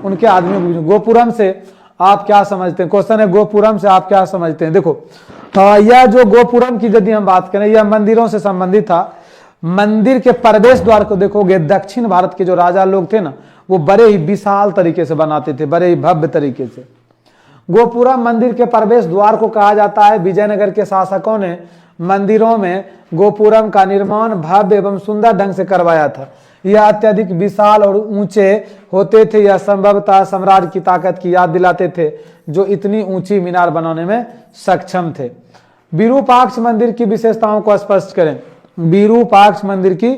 उनके आदमियों के बीच में गोपुरम से आप क्या समझते हैं? क्वेश्चन है गोपुरम से आप क्या समझते हैं? देखो यह जो गोपुरम की यदि हम बात करें, यह मंदिरों से संबंधित था। मंदिर के प्रवेश द्वार को देखोगे, दक्षिण भारत के जो राजा लोग थे ना, वो बड़े ही विशाल तरीके से बनाते थे, बड़े ही भव्य तरीके से। गोपुरम मंदिर के प्रवेश द्वार को कहा जाता है। विजयनगर के शासकों ने मंदिरों में गोपुरम का निर्माण भव्य एवं सुंदर ढंग से करवाया था। यह अत्यधिक विशाल और ऊंचे होते थे। यह संभवतः सम्राट की ताकत की याद दिलाते थे, जो इतनी ऊंची मीनार बनाने में सक्षम थे। विरूपाक्ष मंदिर की विशेषताओं को स्पष्ट करें। विरूपाक्ष मंदिर की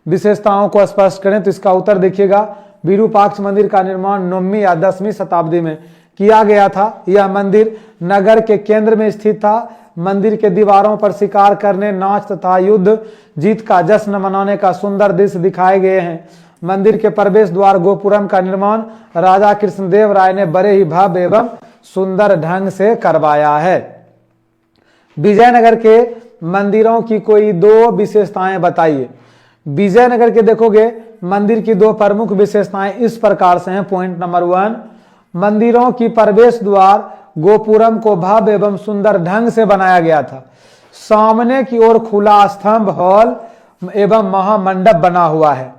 विशेषताओं को स्पष्ट करें तो इसका उत्तर देखिएगा। विरूपाक्ष मंदिर का निर्माण 9वीं या 10वीं शताब्दी में किया गया था। यह मंदिर नगर के केंद्र में स्थित था। मंदिर के दीवारों पर शिकार करने, नाच तथा युद्ध जीत का जश्न मनाने का सुंदर दृश्य दिखाए गए हैं। मंदिर के प्रवेश द्वार गोपुरम का निर्माण राजा कृष्णदेव राय ने बड़े ही भव्य एवं सुंदर ढंग से करवाया है। विजयनगर के मंदिरों की कोई दो विशेषताएं बताइए। विजयनगर के देखोगे मंदिर की दो प्रमुख विशेषताएं इस प्रकार से हैं। पॉइंट नंबर 1, मंदिरों की प्रवेश द्वार गोपुरम को भव्य एवं सुंदर ढंग से बनाया गया था। सामने की ओर खुला स्तंभ, हॉल एवं महामंडप बना हुआ है।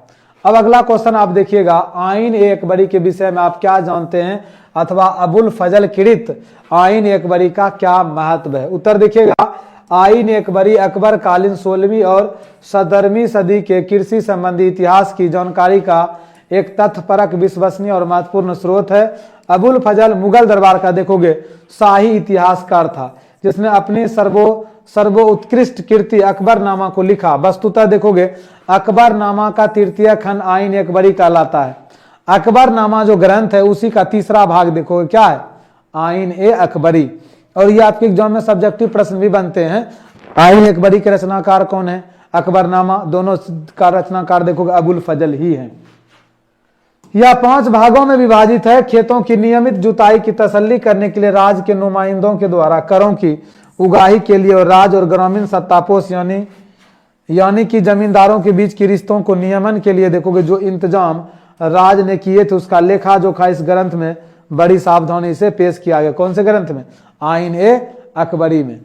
अब अगला क्वेश्चन आप देखिएगा, आईन ए अकबरी के विषय में आप क्या जानते हैं, अथवा अबुल फजल कृत आईन ए अकबरी का क्या महत्व है? उत्तर देखिएगा, आईन ए अकबरी अकबर कालीन 16वीं और 17वीं सदी के कृषि संबंधी इतिहास की जानकारी का एक तथ्यपरक, विश्वसनीय और महत्वपूर्ण स्रोत है। अबुल फजल मुगल दरबार का देखोगे शाही इतिहासकार था, जिसने अपनी सर्वोत्कृष्ट कीर्ति अकबरनामा को लिखा। वस्तुतः देखोगे अकबरनामा का तृतीय खंड आईन ए अकबरी कहलाता है। अकबरनामा जो ग्रंथ है उसी का तीसरा भाग देखोगे क्या है? आईन ए अकबरी। और ये आपके एग्जाम में सब्जेक्टिव प्रश्न भी बनते हैं। आईन ए अकबरी के रचनाकार कौन है? अकबरनामा, दोनों का रचनाकार देखोगे अबुल फजल ही है। यह 5 भागों में विभाजित है। खेतों की नियमित जुताई की तसल्ली करने के लिए राज्य के नुमाइंदों के द्वारा करों की उगाही के लिए और राज और ग्रामीण सत्तापोष यानी कि जमींदारों के बीच की रिश्तों को नियमन के लिए देखोगे जो इंतजाम राज ने किए थे, उसका लेखा जोखा इस ग्रंथ में बड़ी सावधानी से पेश किया गया। कौन से ग्रंथ में? आईन ए अकबरी में।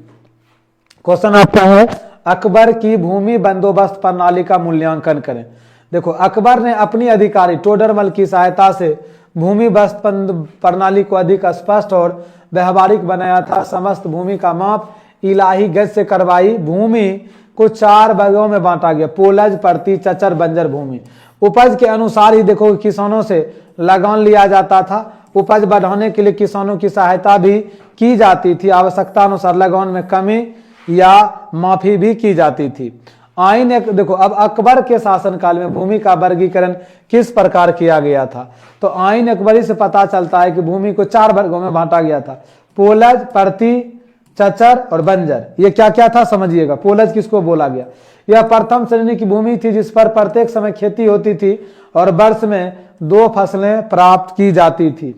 क्वेश्चन आपका है, अकबर की भूमि बंदोबस्त प्रणाली का मूल्यांकन करें। देखो, अकबर ने अपनी अधिकारी टोडरमल की सहायता से भूमि बस्त प्रणाली को अधिक स्पष्ट और व्यवहारिक बनाया था। समस्त भूमि का माप इलाही गज से करवाई। भूमि को 4 वर्गों में बांटा गया: पोलज, परती, चचर, बंजर भूमि। उपज के अनुसार ही देखो किसानों से लगान लिया जाता था। उपज बढ़ाने के लिए किसानों की सहायता भी की जाती थी। आवश्यकता अनुसार लगान में कमी या माफी भी की जाती थी। आईन एक देखो, अब अकबर के शासनकाल में भूमि का वर्गीकरण किस प्रकार किया गया था? तो आईन अकबरी से पता चलता है कि भूमि को 4 वर्गों में बांटा गया था: पोलज, परती, चचर और बंजर। ये क्या क्या था समझिएगा। पोलज किसको बोला गया? यह प्रथम श्रेणी की भूमि थी जिस पर प्रत्येक समय खेती होती थी और वर्ष में 2 फसलें प्राप्त की जाती थी।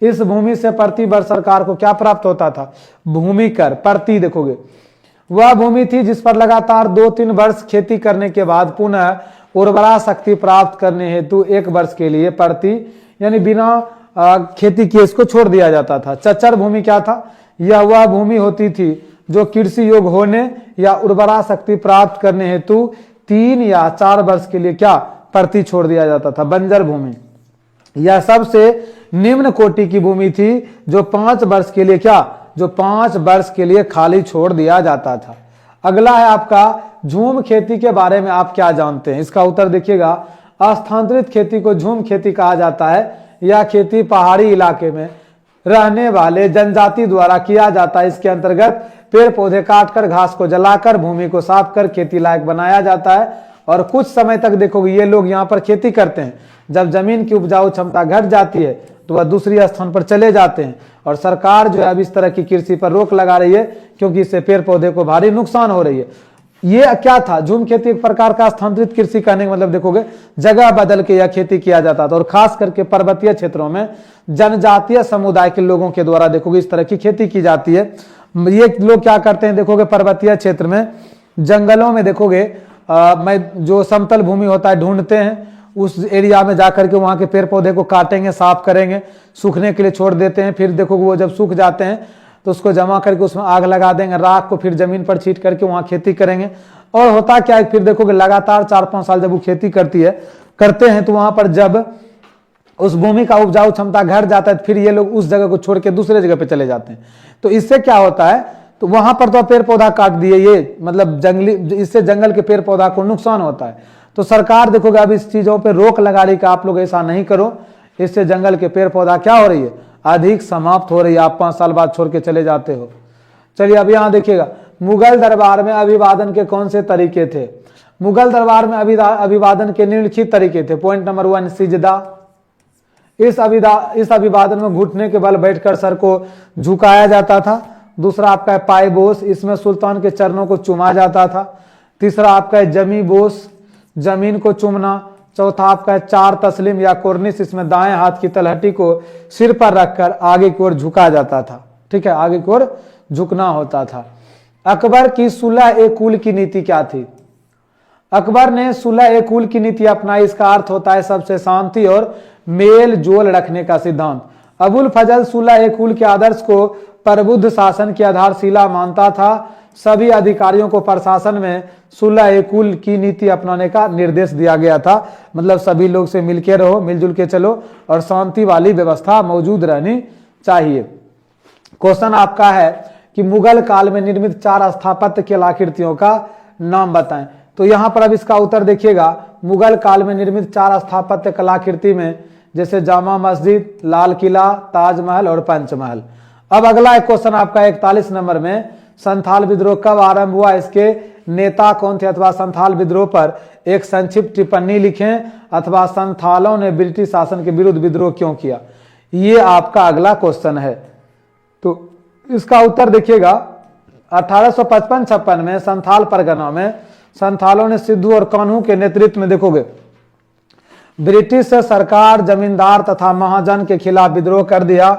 इस भूमि से प्रति वर्ष सरकार को क्या प्राप्त होता था? भूमि कर। परती देखोगे वह भूमि थी जिस पर लगातार 2-3 वर्ष खेती करने के बाद पुनः उर्वरा शक्ति प्राप्त करने हेतु 1 वर्ष के लिए परती यानी बिना खेती किए इसको छोड़ दिया जाता था। चचर भूमि क्या था? यह वह भूमि होती थी जो कृषि योग्य होने या उर्वरा शक्ति प्राप्त करने हेतु 3 या 4 वर्ष के लिए क्या परती छोड़ दिया जाता था। बंजर भूमि यह सबसे निम्न कोटि की भूमि थी जो 5 वर्ष के लिए क्या जो 5 वर्ष के लिए खाली छोड़ दिया जाता था। अगला है आपका झूम खेती के बारे में आप क्या जानते हैं? इसका उत्तर देखिएगा। स्थानांतरित खेती को झूम खेती कहा जाता है। यह खेती पहाड़ी इलाके में रहने वाले जनजाति द्वारा किया जाता है। इसके अंतर्गत पेड़ पौधे काटकर, घास को जलाकर, भूमि को साफ कर खेती लायक बनाया जाता है और कुछ समय तक देखोगे ये लोग यहाँ पर खेती करते हैं। जब जमीन की उपजाऊ क्षमता घट जाती है तो वह दूसरी स्थान पर चले जाते हैं और सरकार जो है अब इस तरह की कृषि पर रोक लगा रही है क्योंकि इससे पेड़ पौधे को भारी नुकसान हो रही है। ये क्या था, झूम खेती एक प्रकार का स्थानांतरित कृषि कहने का मतलब देखोगे जगह बदल के यह खेती किया जाता था और खास करके पर्वतीय क्षेत्रों में जनजातीय समुदाय के लोगों के द्वारा देखोगे इस तरह की खेती की जाती है। ये लोग क्या करते हैं देखोगे पर्वतीय क्षेत्र में जंगलों में देखोगे मैं जो समतल भूमि होता है ढूंढते हैं, उस एरिया में जाकर के वहां के पेड़ पौधे को काटेंगे, साफ करेंगे, सूखने के लिए छोड़ देते हैं, फिर देखोगे वो जब सूख जाते हैं तो उसको जमा करके उसमें आग लगा देंगे, राख को फिर जमीन पर छींट करके वहां खेती करेंगे। और होता क्या है फिर देखोगे लगातार 4-5 साल जब वो खेती करते हैं तो वहां पर जब उस भूमि का उपजाऊ क्षमता घट जाता है फिर ये लोग उस जगह को छोड़ के दूसरे जगह पे चले जाते हैं। तो इससे क्या होता है, तो वहां पर तो पेड़ पौधा काट दिए, ये मतलब जंगली, इससे जंगल के पेड़ पौधा को नुकसान होता है। तो सरकार देखोगे अब इस चीजों पे रोक लगा रही कि आप लोग ऐसा नहीं करो, इससे जंगल के पेड़ पौधा क्या हो रही है, अधिक समाप्त हो रही है, आप 5 साल बाद छोड़ के चले जाते हो। चलिए अब यहां देखिएगा मुगल दरबार में अभिवादन के कौन से तरीके थे। मुगल दरबार में अभिवादन के निम्नलिखित तरीके थे। Point number 1 सिजदा। इस अभिवादन में घुटने के बल बैठकर सर को झुकाया जाता था। दूसरा आपका है पायबोस, इसमें सुल्तान के चरणों को चूमा जाता था। तीसरा आपका है जमी बोस, जमीन को चूमना। चौथा आपका है चार तस्लीम या कोर्निस, इसमें दाएं हाथ की तलहटी को सिर पर रखकर आगे की ओर झुका जाता था। ठीक है, आगे की ओर झुकना होता था। अकबर की सुलह ए कुल की नीति क्या थी। अकबर ने सुलह ए कुल की नीति अपनाई। इसका अर्थ होता है सबसे शांति और मेल जोल रखने का सिद्धांत। अबुल फजल सुलह ए कुल के आदर्श को प्रबुद्ध शासन की आधारशिला मानता था। सभी अधिकारियों को प्रशासन में सुलह ए कुल की नीति अपनाने का निर्देश दिया गया था। मतलब सभी लोग से मिलके रहो, मिलजुल के चलो और शांति वाली व्यवस्था मौजूद रहनी चाहिए। क्वेश्चन आपका है कि मुगल काल में निर्मित 4 स्थापत्य कलाकृतियों का नाम बताएं। तो यहां पर अब इसका उत्तर देखिएगा, मुगल काल में निर्मित 4 स्थापत्य कलाकृति में जैसे जामा मस्जिद, लाल किला, ताजमहल और पंचमहल। अब अगला एक क्वेश्चन आपका 41 नंबर में, संथाल विद्रोह कब आरंभ हुआ, इसके नेता कौन थे, अथवा संथाल विद्रोह पर एक संक्षिप्त टिप्पणी लिखें, अथवा संथालों ने ब्रिटिश शासन के विरुद्ध विद्रोह क्यों किया। ये आपका अगला क्वेश्चन है। तो इसका उत्तर देखिएगा 1855-56 में संथाल परगना में संथालों ने सिद्धू और कान्हू के नेतृत्व में देखोगे ब्रिटिश सरकार, जमींदार तथा महाजन के खिलाफ विद्रोह कर दिया।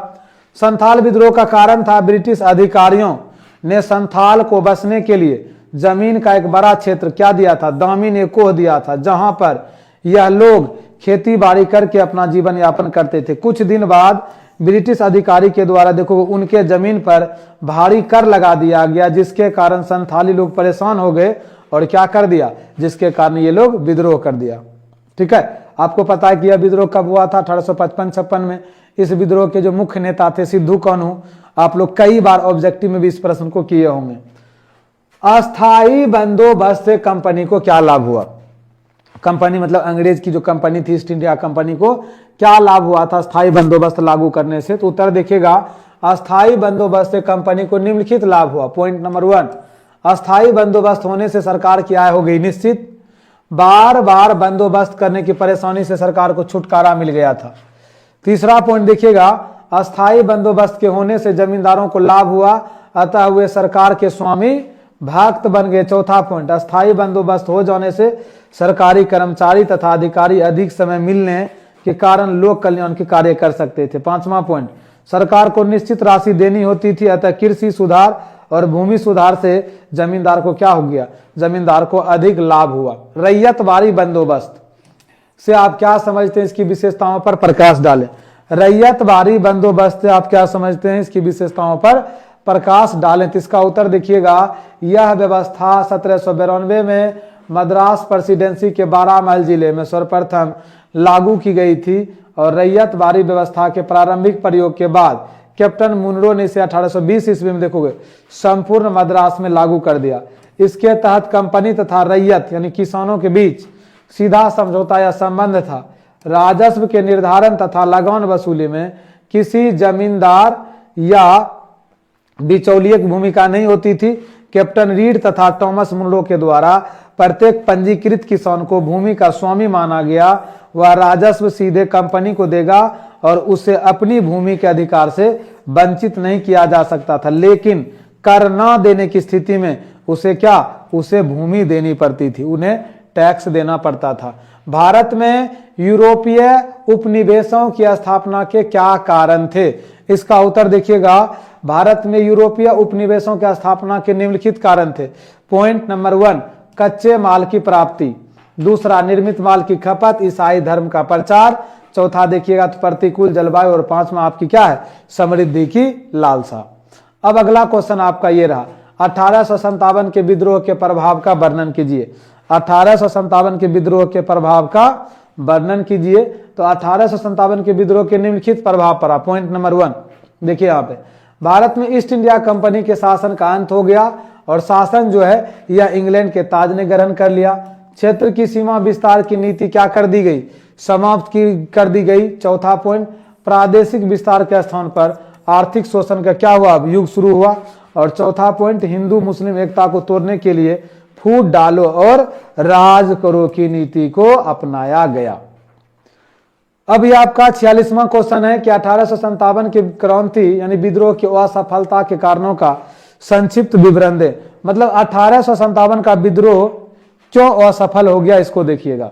संथाल विद्रोह का कारण था ब्रिटिश अधिकारियों ने संथाल को बसने के लिए जमीन का एक बड़ा क्षेत्र क्या दिया था, दामिन एकोह दिया था, जहां पर यह लोग खेती बाड़ी करके अपना जीवन यापन करते थे। कुछ दिन बाद ब्रिटिश अधिकारी के द्वारा देखो उनके जमीन पर भारी कर लगा दिया गया, जिसके कारण संथाली लोग परेशान हो गए और क्या कर दिया, जिसके कारण ये लोग विद्रोह कर दिया। ठीक है, आपको पता है कि यह विद्रोह कब हुआ था, 1855-56 में। इस विद्रोह के जो मुख्य नेता थे सिद्धू कान्हू। आप लोग कई बार ऑब्जेक्टिव में भी इस प्रश्न को किए होंगे। अस्थाई बंदोबस्त से कंपनी को क्या लाभ हुआ। कंपनी मतलब अंग्रेज की जो कंपनी थी ईस्ट इंडिया कंपनी को क्या लाभ हुआ था स्थायी बंदोबस्त लागू करने से। तो उत्तर देखिएगा, अस्थाई बंदोबस्त से कंपनी को निम्नलिखित लाभ हुआ। पॉइंट नंबर 1, अस्थाई बंदोबस्त होने से सरकार की आय हो गई निश्चित। बार बार बंदोबस्त करने की परेशानी से सरकार को छुटकारा मिल गया था। तीसरा पॉइंट देखिएगा, अस्थाई बंदोबस्त के होने से जमींदारों को लाभ हुआ, अतः वे सरकार के स्वामी भक्त बन गए। चौथा पॉइंट, अस्थाई बंदोबस्त हो जाने से सरकारी कर्मचारी तथा अधिकारी अधिक समय मिलने के कारण लोक कल्याण के कार्य कर सकते थे। पांचवा पॉइंट, सरकार को निश्चित राशि देनी होती थी, अतः कृषि सुधार और भूमि सुधार से जमींदार को क्या हो गया, जमींदार को अधिक लाभ हुआ। रैयतवारी बंदोबस्त से आप क्या समझते हैं, इसकी विशेषताओं पर प्रकाश डालें। रैयतवारी बंदोबस्त से आप क्या समझते हैं, इसकी विशेषताओं पर प्रकाश डालें। तो इसका उत्तर देखिएगा, यह व्यवस्था 1792 में मद्रास प्रेसिडेंसी के 12 माइल जिले में सर्वप्रथम लागू की गई थी और रैयतवारी व्यवस्था के प्रारंभिक प्रयोग के बाद कैप्टन मुनरो ने इसे 1820 ईस्वी में देखोगे संपूर्ण मद्रास में लागू कर दिया। इसके तहत कंपनी तथा रैयत यानी किसानों के बीच सीधा समझौता या संबंध था। राजस्व के निर्धारण तथा लगान वसूली में किसी जमींदार या बिचौलिए की भूमिका नहीं होती थी। कैप्टन रीड तथा थॉमस मुनरो के द्वारा प्रत्येक पंजीकृत किसान को भूमि का स्वामी माना गया, वह राजस्व सीधे कंपनी को देगा और उसे अपनी भूमि के अधिकार से वंचित नहीं किया जा सकता था। लेकिन कर न देने की स्थिति में उसे क्या, उसे भूमि देनी पड़ती थी, उन्हें टैक्स देना पड़ता था। भारत में यूरोपीय उपनिवेशों की स्थापना के क्या कारण थे? इसका उत्तर देखिएगा, भारत में यूरोपीय उपनिवेशों की स्थापना के निम्नलिखित कारण थे। पॉइंट नंबर 1, कच्चे माल की प्राप्ति। दूसरा, निर्मित माल की खपत, ईसाई धर्म का प्रचार। चौथा देखिएगा तो प्रतिकूल जलवायु। और पांचवा आपकी क्या है, समृद्धि की लालसा। अब अगला क्वेश्चन आपका ये रहा, 1857 के विद्रोह के प्रभाव का वर्णन कीजिए। 1857 के विद्रोह के प्रभाव का वर्णन कीजिए। तो 1857 के विद्रोह के निम्नलिखित प्रभाव पड़ा। पॉइंट नंबर 1 देखिए यहाँ पे, भारत में ईस्ट इंडिया कंपनी के शासन का अंत हो गया और शासन जो है यह इंग्लैंड के ताज ने ग्रहण कर लिया। क्षेत्र की सीमा विस्तार की नीति क्या कर दी गई, समाप्त कर दी गई। चौथा पॉइंट, प्रादेशिक विस्तार के स्थान पर आर्थिक शोषण का क्या हुआ, युग शुरू हुआ। और चौथा पॉइंट, हिंदू मुस्लिम एकता को तोड़ने के लिए फूट डालो और राज करो की नीति को अपनाया गया। अब यह आपका 46वां क्वेश्चन है कि 1857 की क्रांति यानी विद्रोह की असफलता के कारणों का संक्षिप्त विवरण दे। मतलब 1857 का विद्रोह क्यों असफल हो गया, इसको देखिएगा।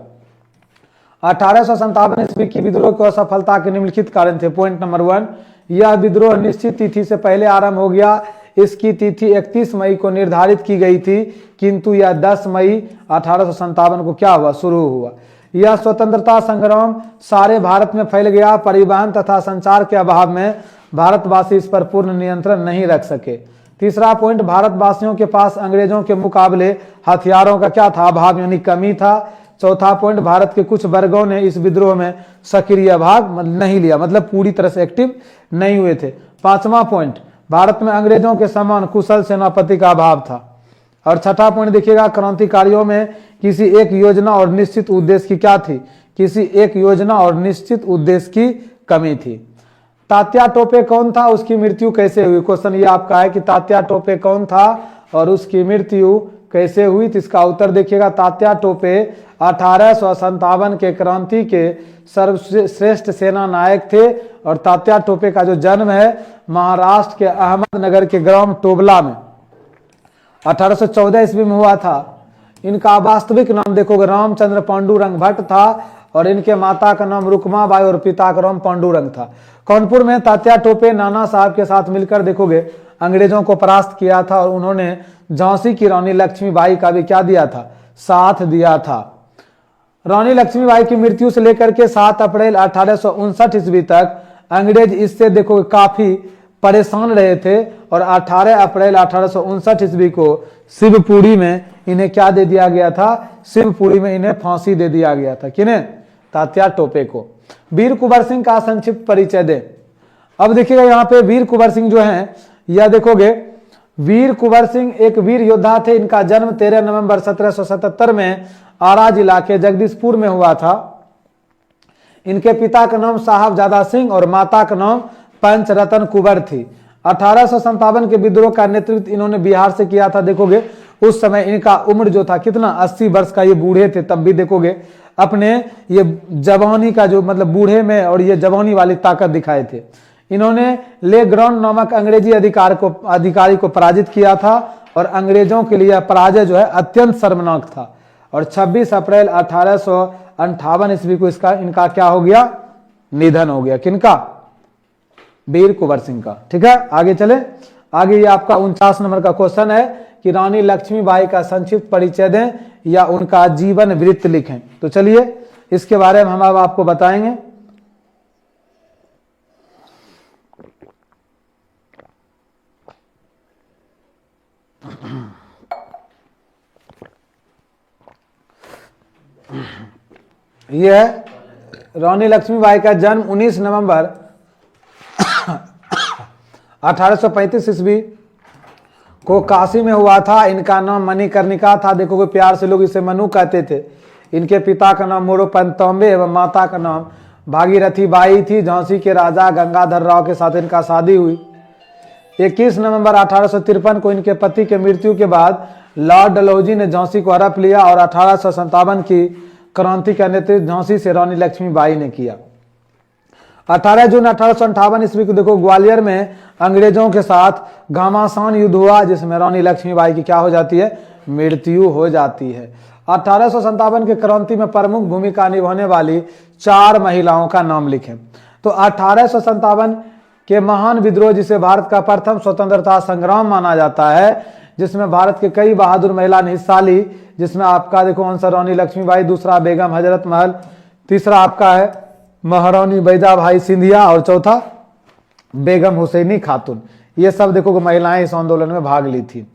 1857 ईस्वी की विद्रोह की असफलता के निम्नलिखित कारण थे। पॉइंट नंबर 1, यह विद्रोह निश्चित तिथि से पहले आरंभ हो गया। इसकी तिथि 31 मई को निर्धारित की गई थी, किंतु यह 10 मई 1857 को क्या हुआ, शुरू हुआ। यह स्वतंत्रता संग्राम सारे भारत में फैल गया। परिवहन तथा संचार के अभाव में भारतवासी इस पर पूर्ण नियंत्रण नहीं रख सके। तीसरा पॉइंट, भारतवासियों के पास अंग्रेजों के मुकाबले हथियारों का क्या था, अभाव यानी कमी था। चौथा पॉइंट, भारत के कुछ वर्गों ने इस विद्रोह में सक्रिय भाग नहीं लिया, मतलब पूरी तरह से एक्टिव नहीं हुए थे। पांचवा पॉइंट, भारत में अंग्रेजों के समान कुशल सेनापति का अभाव था। और छठा पॉइंट देखिएगा, क्रांतिकारियों में किसी एक योजना और निश्चित उद्देश्य की क्या थी, किसी एक योजना और निश्चित उद्देश्य की कमी थी। तात्या टोपे कौन था, उसकी मृत्यु कैसे हुई? क्वेश्चन ये आपका है कि तात्या टोपे कौन था और उसकी मृत्यु कैसे हुई। तो इसका उत्तर देखिएगा, तात्या टोपे 1857 के क्रांति के सर्वश्रेष्ठ सेना नायक थे। और तात्या टोपे का जो जन्म है महाराष्ट्र के अहमदनगर के ग्राम टोबला में 1814 ईस्वी में हुआ था। इनका वास्तविक नाम देखोगे रामचंद्र पांडुरंग भट्ट था और इनके माता का नाम रुक्माबाई और पिता का नाम पांडुरंग था। कानपुर में तात्या टोपे नाना साहब के साथ मिलकर देखोगे अंग्रेजों को परास्त किया था और उन्होंने झांसी की रानी लक्ष्मीबाई का भी क्या दिया था, साथ दिया था। रानी लक्ष्मीबाई की मृत्यु से लेकर के 7 अप्रैल 1859 ईस्वी तक अंग्रेज इससे देखो काफी परेशान रहे थे और 18 अप्रैल 1859 ईस्वी को शिवपुरी में इन्हें क्या दे दिया गया था, शिवपुरी में इन्हें फांसी दे दिया गया था। किन्हें, तात्या टोपे को। वीर कुंवर सिंह का संक्षिप्त परिचय दें। अब देखिएगा यहाँ पे वीर कुंवर सिंह जो हैं, यह देखोगे वीर कुंवर सिंह एक वीर योद्धा थे। इनका जन्म 13 नवंबर 1777 में आरा जिला के जगदीशपुर में हुआ था। इनके पिता का नाम साहबजादा सिंह और माता का नाम पंचरतन कुंवर थी। 1857 के विद्रोह का नेतृत्व इन्होंने बिहार से किया था। देखोगे उस समय इनका उम्र जो था कितना, 80 वर्ष का ये बूढ़े थे, तब भी देखोगे अपने ये जवानी का जो मतलब बूढ़े में और ये जवानी वाली ताकत दिखाए थे। इन्होंने ले ग्रांड नामक अंग्रेजी अधिकारी को पराजित किया था और अंग्रेजों के लिए पराजय जो है अत्यंत शर्मनाक था। और 26 अप्रैल 1858 ईस्वी को इनका क्या हो गया, निधन हो गया। किनका, वीर कुंवर सिंह का। ठीक है, आगे चले। आगे ये आपका 49 नंबर का क्वेश्चन है कि रानी लक्ष्मीबाई का संक्षिप्त परिचय दें या उनका जीवन वृत्त लिखें। तो चलिए इसके बारे में हम अब आपको बताएंगे। यह है रानी लक्ष्मीबाई का जन्म 19 नवंबर 1835 ईस्वी को काशी में हुआ था। इनका नाम मणिकर्णिका था। देखोगे प्यार से लोग इसे मनु कहते थे। इनके पिता का नाम मोरोपंत तांबे एवं माता का नाम भागीरथी बाई थी। झांसी के राजा गंगाधर राव के साथ इनका शादी हुई। 21 नवंबर 1853 को इनके पति के मृत्यु के बाद लॉर्ड डलहौजी ने झांसी को हड़प लिया और 1857 की क्रांति का नेतृत्व झांसी से रानी लक्ष्मीबाई ने किया। 18 जून 1858 ईस्वी को देखो ग्वालियर में अंग्रेजों के साथ घमासान युद्ध हुआ, जिसमें रानी लक्ष्मीबाई की क्या हो जाती है, मृत्यु हो जाती है। 1857 के क्रांति में प्रमुख भूमिका निभाने वाली 4 महिलाओं का नाम लिखें। तो 1857 के महान विद्रोह, जिसे भारत का प्रथम स्वतंत्रता संग्राम माना जाता है, जिसमें भारत के कई बहादुर महिला ने हिस्सा ली, जिसमें आपका देखो आंसर रानी लक्ष्मीबाई, दूसरा बेगम हजरत महल, तीसरा आपका है महारानी बैजाभाई सिंधिया और चौथा बेगम हुसैनी खातून। ये सब देखो महिलाएं इस आंदोलन में भाग ली थी।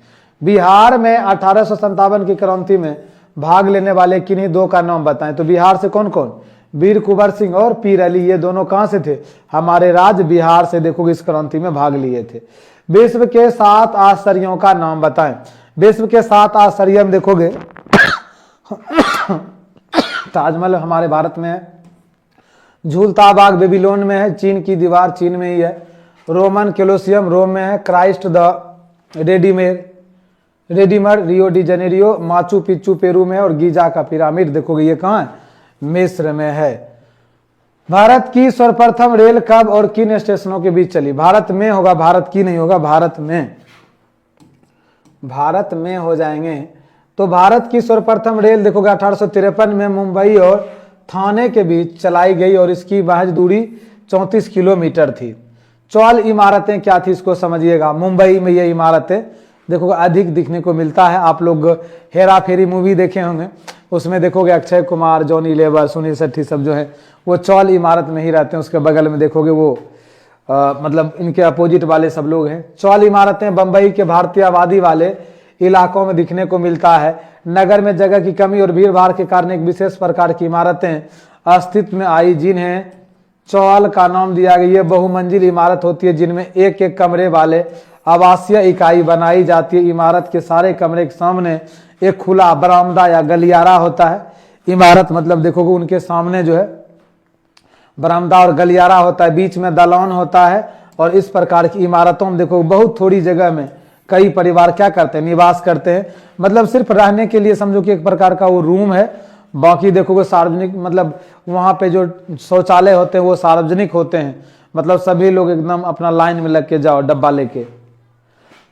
बिहार में 1857 की क्रांति में भाग लेने वाले किन्हीं 2 का नाम बताएं। तो बिहार से कौन कौन, वीर कुंवर सिंह और पीर अली, ये दोनों कहां से थे, हमारे राज्य बिहार से देखोगे इस क्रांति में भाग लिए थे। विश्व के 7 आश्चर्यों का नाम बताएं। विश्व के 7 आश्चर्य में देखोगे ताजमहल हमारे भारत में है, झूलता बाग बेबीलोन में है, चीन की दीवार चीन में ही है, रोमन कोलोसियम रोम में है, Christ the Redeemer Rio de Janeiro, Machu Picchu Peru में है और गीजा का पिरामिड देखोगे ये कहाँ है, मिस्र में है। भारत की सर्वप्रथम रेल कब और किन स्टेशनों के बीच चली? भारत में होगा, भारत की नहीं होगा, भारत में हो जाएंगे। तो भारत की सर्वप्रथम रेल देखोगे 1853 में मुंबई और थाने के बीच चलाई गई और इसकी महज दूरी 34 किलोमीटर थी। चौल इमारतें क्या थी इसको समझिएगा। मुंबई में ये इमारतें देखोगे अधिक दिखने को मिलता है। आप लोग हेरा फेरी मूवी देखे होंगे, उसमें देखोगे अक्षय कुमार, जॉनी लेबर, सुनील शेट्टी सब जो है वो चौल इमारत में ही रहते हैं। उसके बगल में देखोगे वो मतलब इनके अपोजिट वाले सब लोग हैं। चौल इमारतें बंबई के भारतीय आबादी वाले इलाकों में दिखने को मिलता है। नगर में जगह की कमी और भीड़ भाड़ के कारण एक विशेष प्रकार की इमारतें अस्तित्व में आई, जिन्हें चौल का नाम दिया गया। ये बहुमंजिल इमारत होती है जिनमें एक एक कमरे वाले आवासीय इकाई बनाई जाती है। इमारत के सारे कमरे के सामने एक खुला बरामदा या गलियारा होता है। इमारत मतलब देखोगे उनके सामने जो है बरामदा और गलियारा होता है, बीच में दालान होता है। और इस प्रकार की इमारतों में देखो बहुत थोड़ी जगह में कई परिवार क्या करते हैं, निवास करते हैं। मतलब सिर्फ रहने के लिए समझो कि एक प्रकार का वो रूम है। बाकी देखोगे सार्वजनिक मतलब वहाँ पे जो शौचालय होते हैं वो सार्वजनिक होते हैं। मतलब सभी लोग एकदम अपना लाइन में लग के जाओ डब्बा लेके।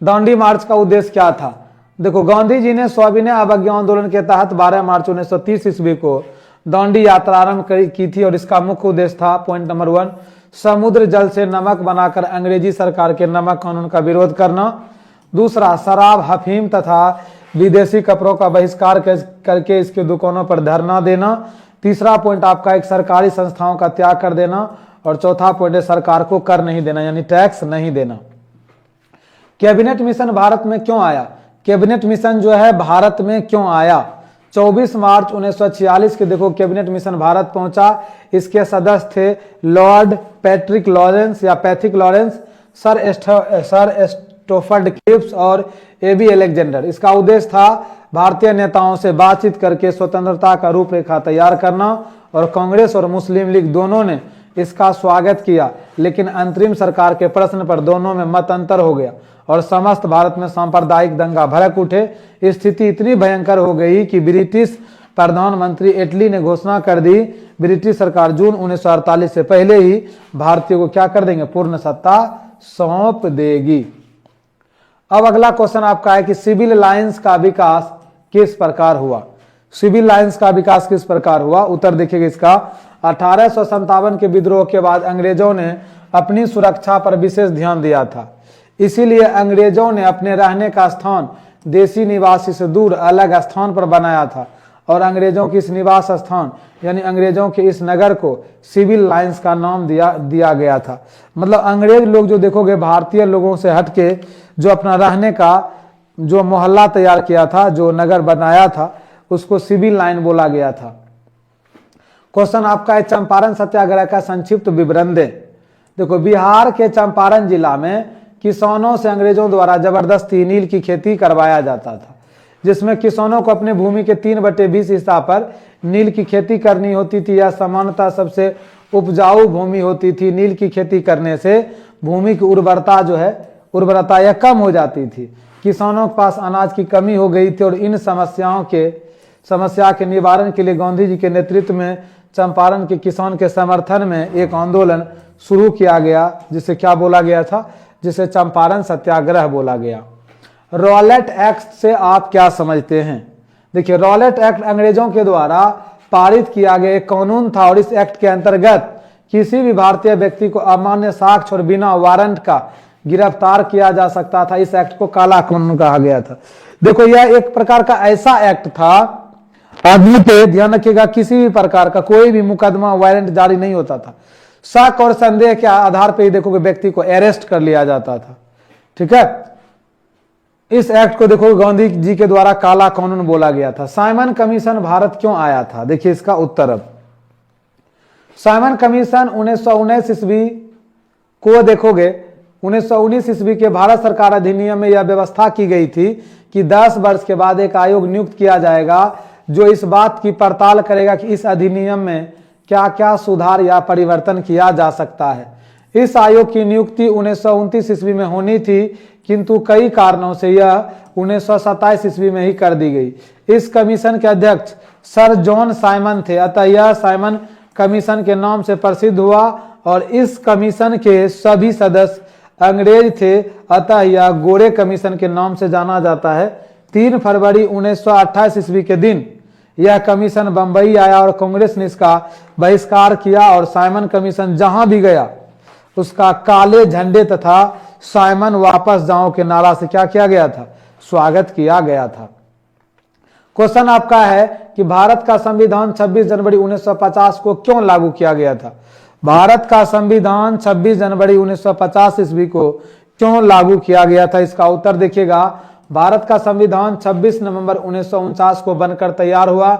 दांडी मार्च का उद्देश्य क्या था? देखो गांधी जी ने सविनय अवज्ञा आंदोलन के तहत 12 मार्च 1930 ईस्वी को दांडी यात्रा आरंभ की थी और इसका मुख्य उद्देश्य था पॉइंट नंबर 1 समुद्र जल से नमक बनाकर अंग्रेजी सरकार के नमक कानून का विरोध करना। दूसरा शराब, अफीम तथा विदेशी कपड़ों का बहिष्कार करके इसके दुकानों पर धरना देना। तीसरा पॉइंट आपका एक सरकारी संस्थाओं का त्याग कर देना। और चौथा पॉइंट है सरकार को कर नहीं देना यानी टैक्स नहीं देना। कैबिनेट मिशन भारत में क्यों आया? कैबिनेट मिशन जो है भारत में क्यों आया? 24 मार्च 1946 के देखो कैबिनेट मिशन भारत पहुंचा। इसके सदस्य थे लॉर्ड पैट्रिक लॉरेंस या पैथिक लॉरेंस, सर स्टोफर्ड क्रिप्स और एबी अलेक्जेंडर। इसका उद्देश्य था भारतीय नेताओं से बातचीत करके स्वतंत्रता का रूपरेखा तैयार करना। और कांग्रेस और मुस्लिम लीग दोनों ने इसका स्वागत किया, लेकिन अंतरिम सरकार के प्रश्न पर दोनों में मत अंतर हो गया और समस्त भारत में सांप्रदायिक दंगा भड़क उठे। स्थिति इतनी भयंकर हो गई कि ब्रिटिश प्रधानमंत्री एटली ने घोषणा कर दी ब्रिटिश सरकार जून 1948 से पहले ही भारतीयों को क्या कर देंगे, पूर्ण सत्ता सौंप देगी। अब अगला क्वेश्चन आपका है कि सिविल लाइंस का विकास किस प्रकार हुआ? सिविल लाइंस का विकास किस प्रकार हुआ? उत्तर देखिएगा इसका। 1857 के विद्रोह के बाद अंग्रेजों ने अपनी सुरक्षा पर विशेष ध्यान दिया था। इसीलिए अंग्रेजों ने अपने रहने का स्थान देसी निवासी से दूर अलग स्थान पर बनाया था और अंग्रेजों की इस निवास स्थान यानी अंग्रेजों के इस नगर को सिविल लाइंस का नाम दिया गया था। मतलब अंग्रेज लोग जो देखोगे भारतीय लोगों से हटके जो अपना रहने का जो मोहल्ला तैयार किया था, जो नगर बनाया था, उसको सिविल लाइन बोला गया था। क्वेश्चन आपका है चंपारण सत्याग्रह का संक्षिप्त विवरण दें। देखो बिहार के चंपारण जिला में किसानों से अंग्रेजों द्वारा जबरदस्ती नील की खेती करवाया जाता था, जिसमें किसानों को अपने भूमि के 3/20 हिस्सा पर नील की खेती करनी होती थी। यह सामान्यतः सबसे उपजाऊ भूमि होती थी। नील की खेती करने से भूमि की उर्वरता जो है उर्वरता यह कम हो जाती थी किसानों के पास अनाज की कमी हो गई थी और इन समस्या के निवारण के लिए गांधी जी के नेतृत्व में चंपारण के किसान के समर्थन में एक आंदोलन शुरू किया गया, जिसे क्या बोला गया था, जिसे चंपारण सत्याग्रह बोला गया। रॉलेट एक्ट से आप क्या समझते हैं? देखिए, रॉलेट एक्ट अंग्रेजों के द्वारा पारित किया गया एक कानून था और इस एक्ट के अंतर्गत किसी भी भारतीय व्यक्ति को अमान्य साक्ष्य और बिना वारंट का गिरफ्तार किया जा सकता था। इस एक्ट को काला कानून कहा गया था। देखो, यह एक प्रकार का ऐसा एक्ट था, आदमी पे ध्यान रखिएगा, किसी भी प्रकार का कोई भी मुकदमा वारंट जारी नहीं होता था। शक और संदेह के आधार पर ही देखोगे व्यक्ति को अरेस्ट कर लिया जाता था। ठीक है, इस एक्ट को देखो गांधी जी के द्वारा काला कानून बोला गया था। साइमन कमीशन भारत क्यों आया था? देखिए इसका उत्तर। अब साइमन कमीशन 1919 ईस्वी को देखोगे, 1919 ईस्वी के भारत सरकार अधिनियम में यह व्यवस्था की गई थी कि 10 वर्ष के बाद एक आयोग नियुक्त किया जाएगा जो इस बात की पड़ताल करेगा कि इस अधिनियम में क्या क्या सुधार या परिवर्तन किया जा सकता है। इस आयोग की नियुक्ति 1929 ईस्वी में होनी थी, किंतु कई कारणों से यह 1927 ईस्वी में ही कर दी गई। इस कमीशन के अध्यक्ष सर जॉन साइमन थे, अतः यह साइमन कमीशन के नाम से प्रसिद्ध हुआ और इस कमीशन के सभी सदस्य अंग्रेज थे, अतः यह गोरे कमीशन के नाम से जाना जाता है। 3 फरवरी 1928 ईस्वी के दिन यह कमीशन बंबई आया और कांग्रेस ने इसका बहिष्कार किया और साइमन कमीशन जहां भी गया उसका काले झंडे तथा साइमन वापस जाओ के नारा से क्या किया गया था? स्वागत किया गया था। क्वेश्चन आपका है कि भारत का संविधान 26 जनवरी 1950 को क्यों लागू किया गया था? भारत का संविधान 26 जनवरी 1950 ईस्वी को क्यों लागू किया गया था? इसका उत्तर देखिएगा। भारत का संविधान 26 नवंबर 1949 को बनकर तैयार हुआ,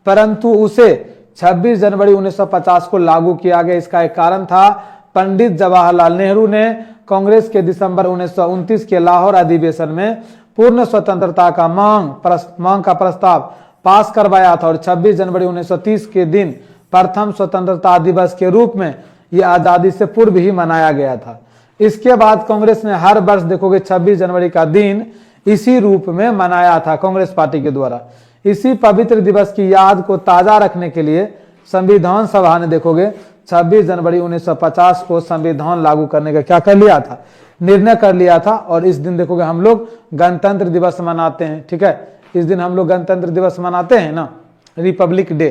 परंतु उसे 26 जनवरी 1950 को लागू किया गया। इसका एक कारण था, पंडित जवाहरलाल नेहरू ने कांग्रेस के दिसंबर 1929 के लाहौर अधिवेशन में पूर्ण स्वतंत्रता का मांग का प्रस्ताव पास करवाया था और 26 जनवरी 1930 के दिन प्रथम स्वतंत्रता दिवस के रूप में यह आजादी से पूर्व ही मनाया गया था। इसके बाद कांग्रेस ने हर वर्ष देखोगे 26 जनवरी का दिन इसी रूप में मनाया था कांग्रेस पार्टी के द्वारा। इसी पवित्र दिवस की याद को ताजा रखने के लिए संविधान सभा ने देखोगे 26 जनवरी 1950 को संविधान लागू करने का क्या कर लिया था? निर्णय कर लिया था। और इस दिन देखोगे हम लोग गणतंत्र दिवस मनाते हैं। ठीक है, इस दिन हम लोग गणतंत्र दिवस मनाते हैं ना, रिपब्लिक डे।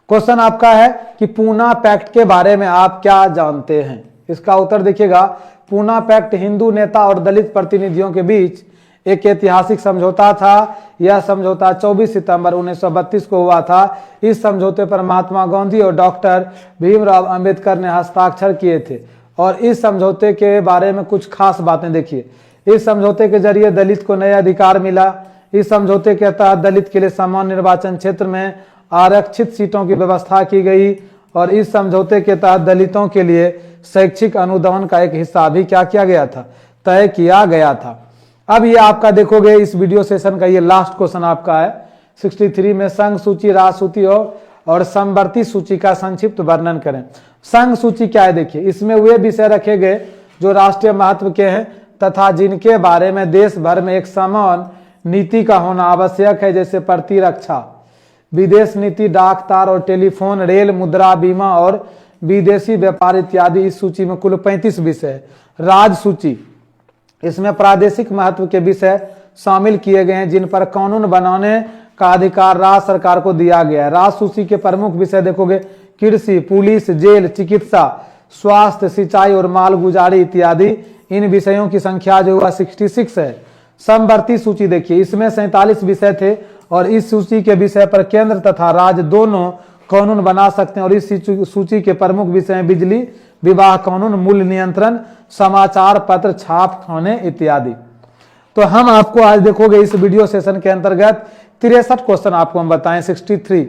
क्वेश्चन आपका है कि पूना पैक्ट के बारे में आप क्या जानते हैं? इसका उत्तर देखिएगा। पूना पैक्ट हिंदू नेता और दलित प्रतिनिधियों के बीच एक ऐतिहासिक समझौता था। यह समझौता 24 सितंबर 1932 को हुआ था। इस समझौते पर महात्मा गांधी और डॉक्टर भीमराव अंबेडकर ने हस्ताक्षर किए थे और इस समझौते के बारे में कुछ खास बातें देखिए। इस समझौते के जरिए दलित को नया अधिकार मिला। इस समझौते के तहत दलित के लिए समान निर्वाचन क्षेत्र में आरक्षित सीटों की व्यवस्था की गई और इस समझौते के तहत दलितों के लिए शैक्षिक अनुदान का एक हिस्सा भी क्या किया गया था? तय किया गया था। अब ये आपका देखोगे इस वीडियो सेशन का ये लास्ट क्वेश्चन आपका है 63 में संघ सूची, राज सूची और समवर्ती सूची का संक्षिप्त वर्णन करें। संघ सूची क्या है? देखिए, इसमें वे विषय रखे गए जो राष्ट्रीय महत्व के हैं तथा जिनके बारे में देश भर में एक समान नीति का होना आवश्यक है, जैसे प्रतिरक्षा, विदेश नीति, डाक तार और टेलीफोन, रेल, मुद्रा, बीमा और विदेशी व्यापार इत्यादि। इस सूची में कुल 35 विषय है। राज सूची, इसमें प्रादेशिक महत्व के विषय शामिल किए गए हैं जिन पर कानून बनाने का अधिकार राज्य सरकार को दिया गया है। राज सूची के प्रमुख विषय देखोगे कृषि, पुलिस, जेल, चिकित्सा, स्वास्थ्य, सिंचाई और मालगुजारी इत्यादि। इन विषयों की संख्या जो हुआ 66 है। समवर्ती सूची देखिए, इसमें 47 विषय थे और इस सूची के विषय पर केंद्र तथा राज्य दोनों कानून बना सकते हैं और इस सूची के प्रमुख विषय हैं बिजली, विवाह कानून, मूल्य नियंत्रण, समाचार पत्र, छाप खाने इत्यादि। तो हम आपको आज देखोगे इस वीडियो सेशन के अंतर्गत 63 क्वेश्चन आपको हम बताएं 63।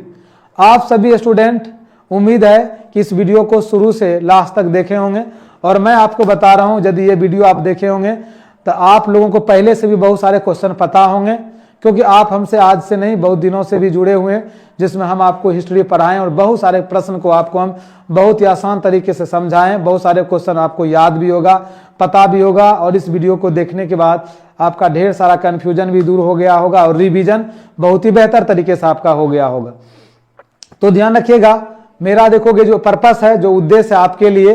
आप सभी स्टूडेंट उम्मीद है कि इस वीडियो को शुरू से लास्ट तक देखे होंगे और मैं आपको बता रहा हूं यदि ये वीडियो आप देखे होंगे तो आप लोगों को पहले से भी बहुत सारे क्वेश्चन पता होंगे, क्योंकि आप हमसे आज से नहीं बहुत दिनों से भी जुड़े हुए हैं, जिसमें हम आपको हिस्ट्री पढ़ाएं और बहुत सारे प्रश्न को आपको हम बहुत ही आसान तरीके से समझाएं। बहुत सारे क्वेश्चन आपको याद भी होगा, पता भी होगा और इस वीडियो को देखने के बाद आपका ढेर सारा कन्फ्यूजन भी दूर हो गया होगा और रिवीजन बहुत ही बेहतर तरीके से आपका हो गया होगा। तो ध्यान रखिएगा, मेरा देखोगे जो पर्पस है, जो उद्देश्य है आपके लिए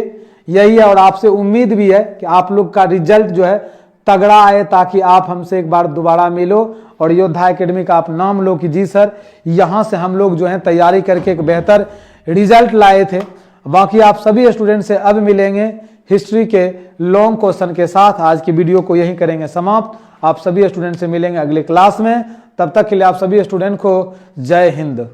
यही है और आपसे उम्मीद भी है कि आप लोग का रिजल्ट जो है तगड़ा आए, ताकि आप हमसे एक बार दोबारा मिलो और योद्धा एकेडमी का आप नाम लो कि जी सर यहाँ से हम लोग जो है तैयारी करके एक बेहतर रिजल्ट लाए थे। बाकी आप सभी स्टूडेंट से अब मिलेंगे हिस्ट्री के लॉन्ग क्वेश्चन के साथ। आज की वीडियो को यहीं करेंगे समाप्त। आप सभी स्टूडेंट से मिलेंगे अगले क्लास में। तब तक के लिए आप सभी स्टूडेंट को जय हिंद।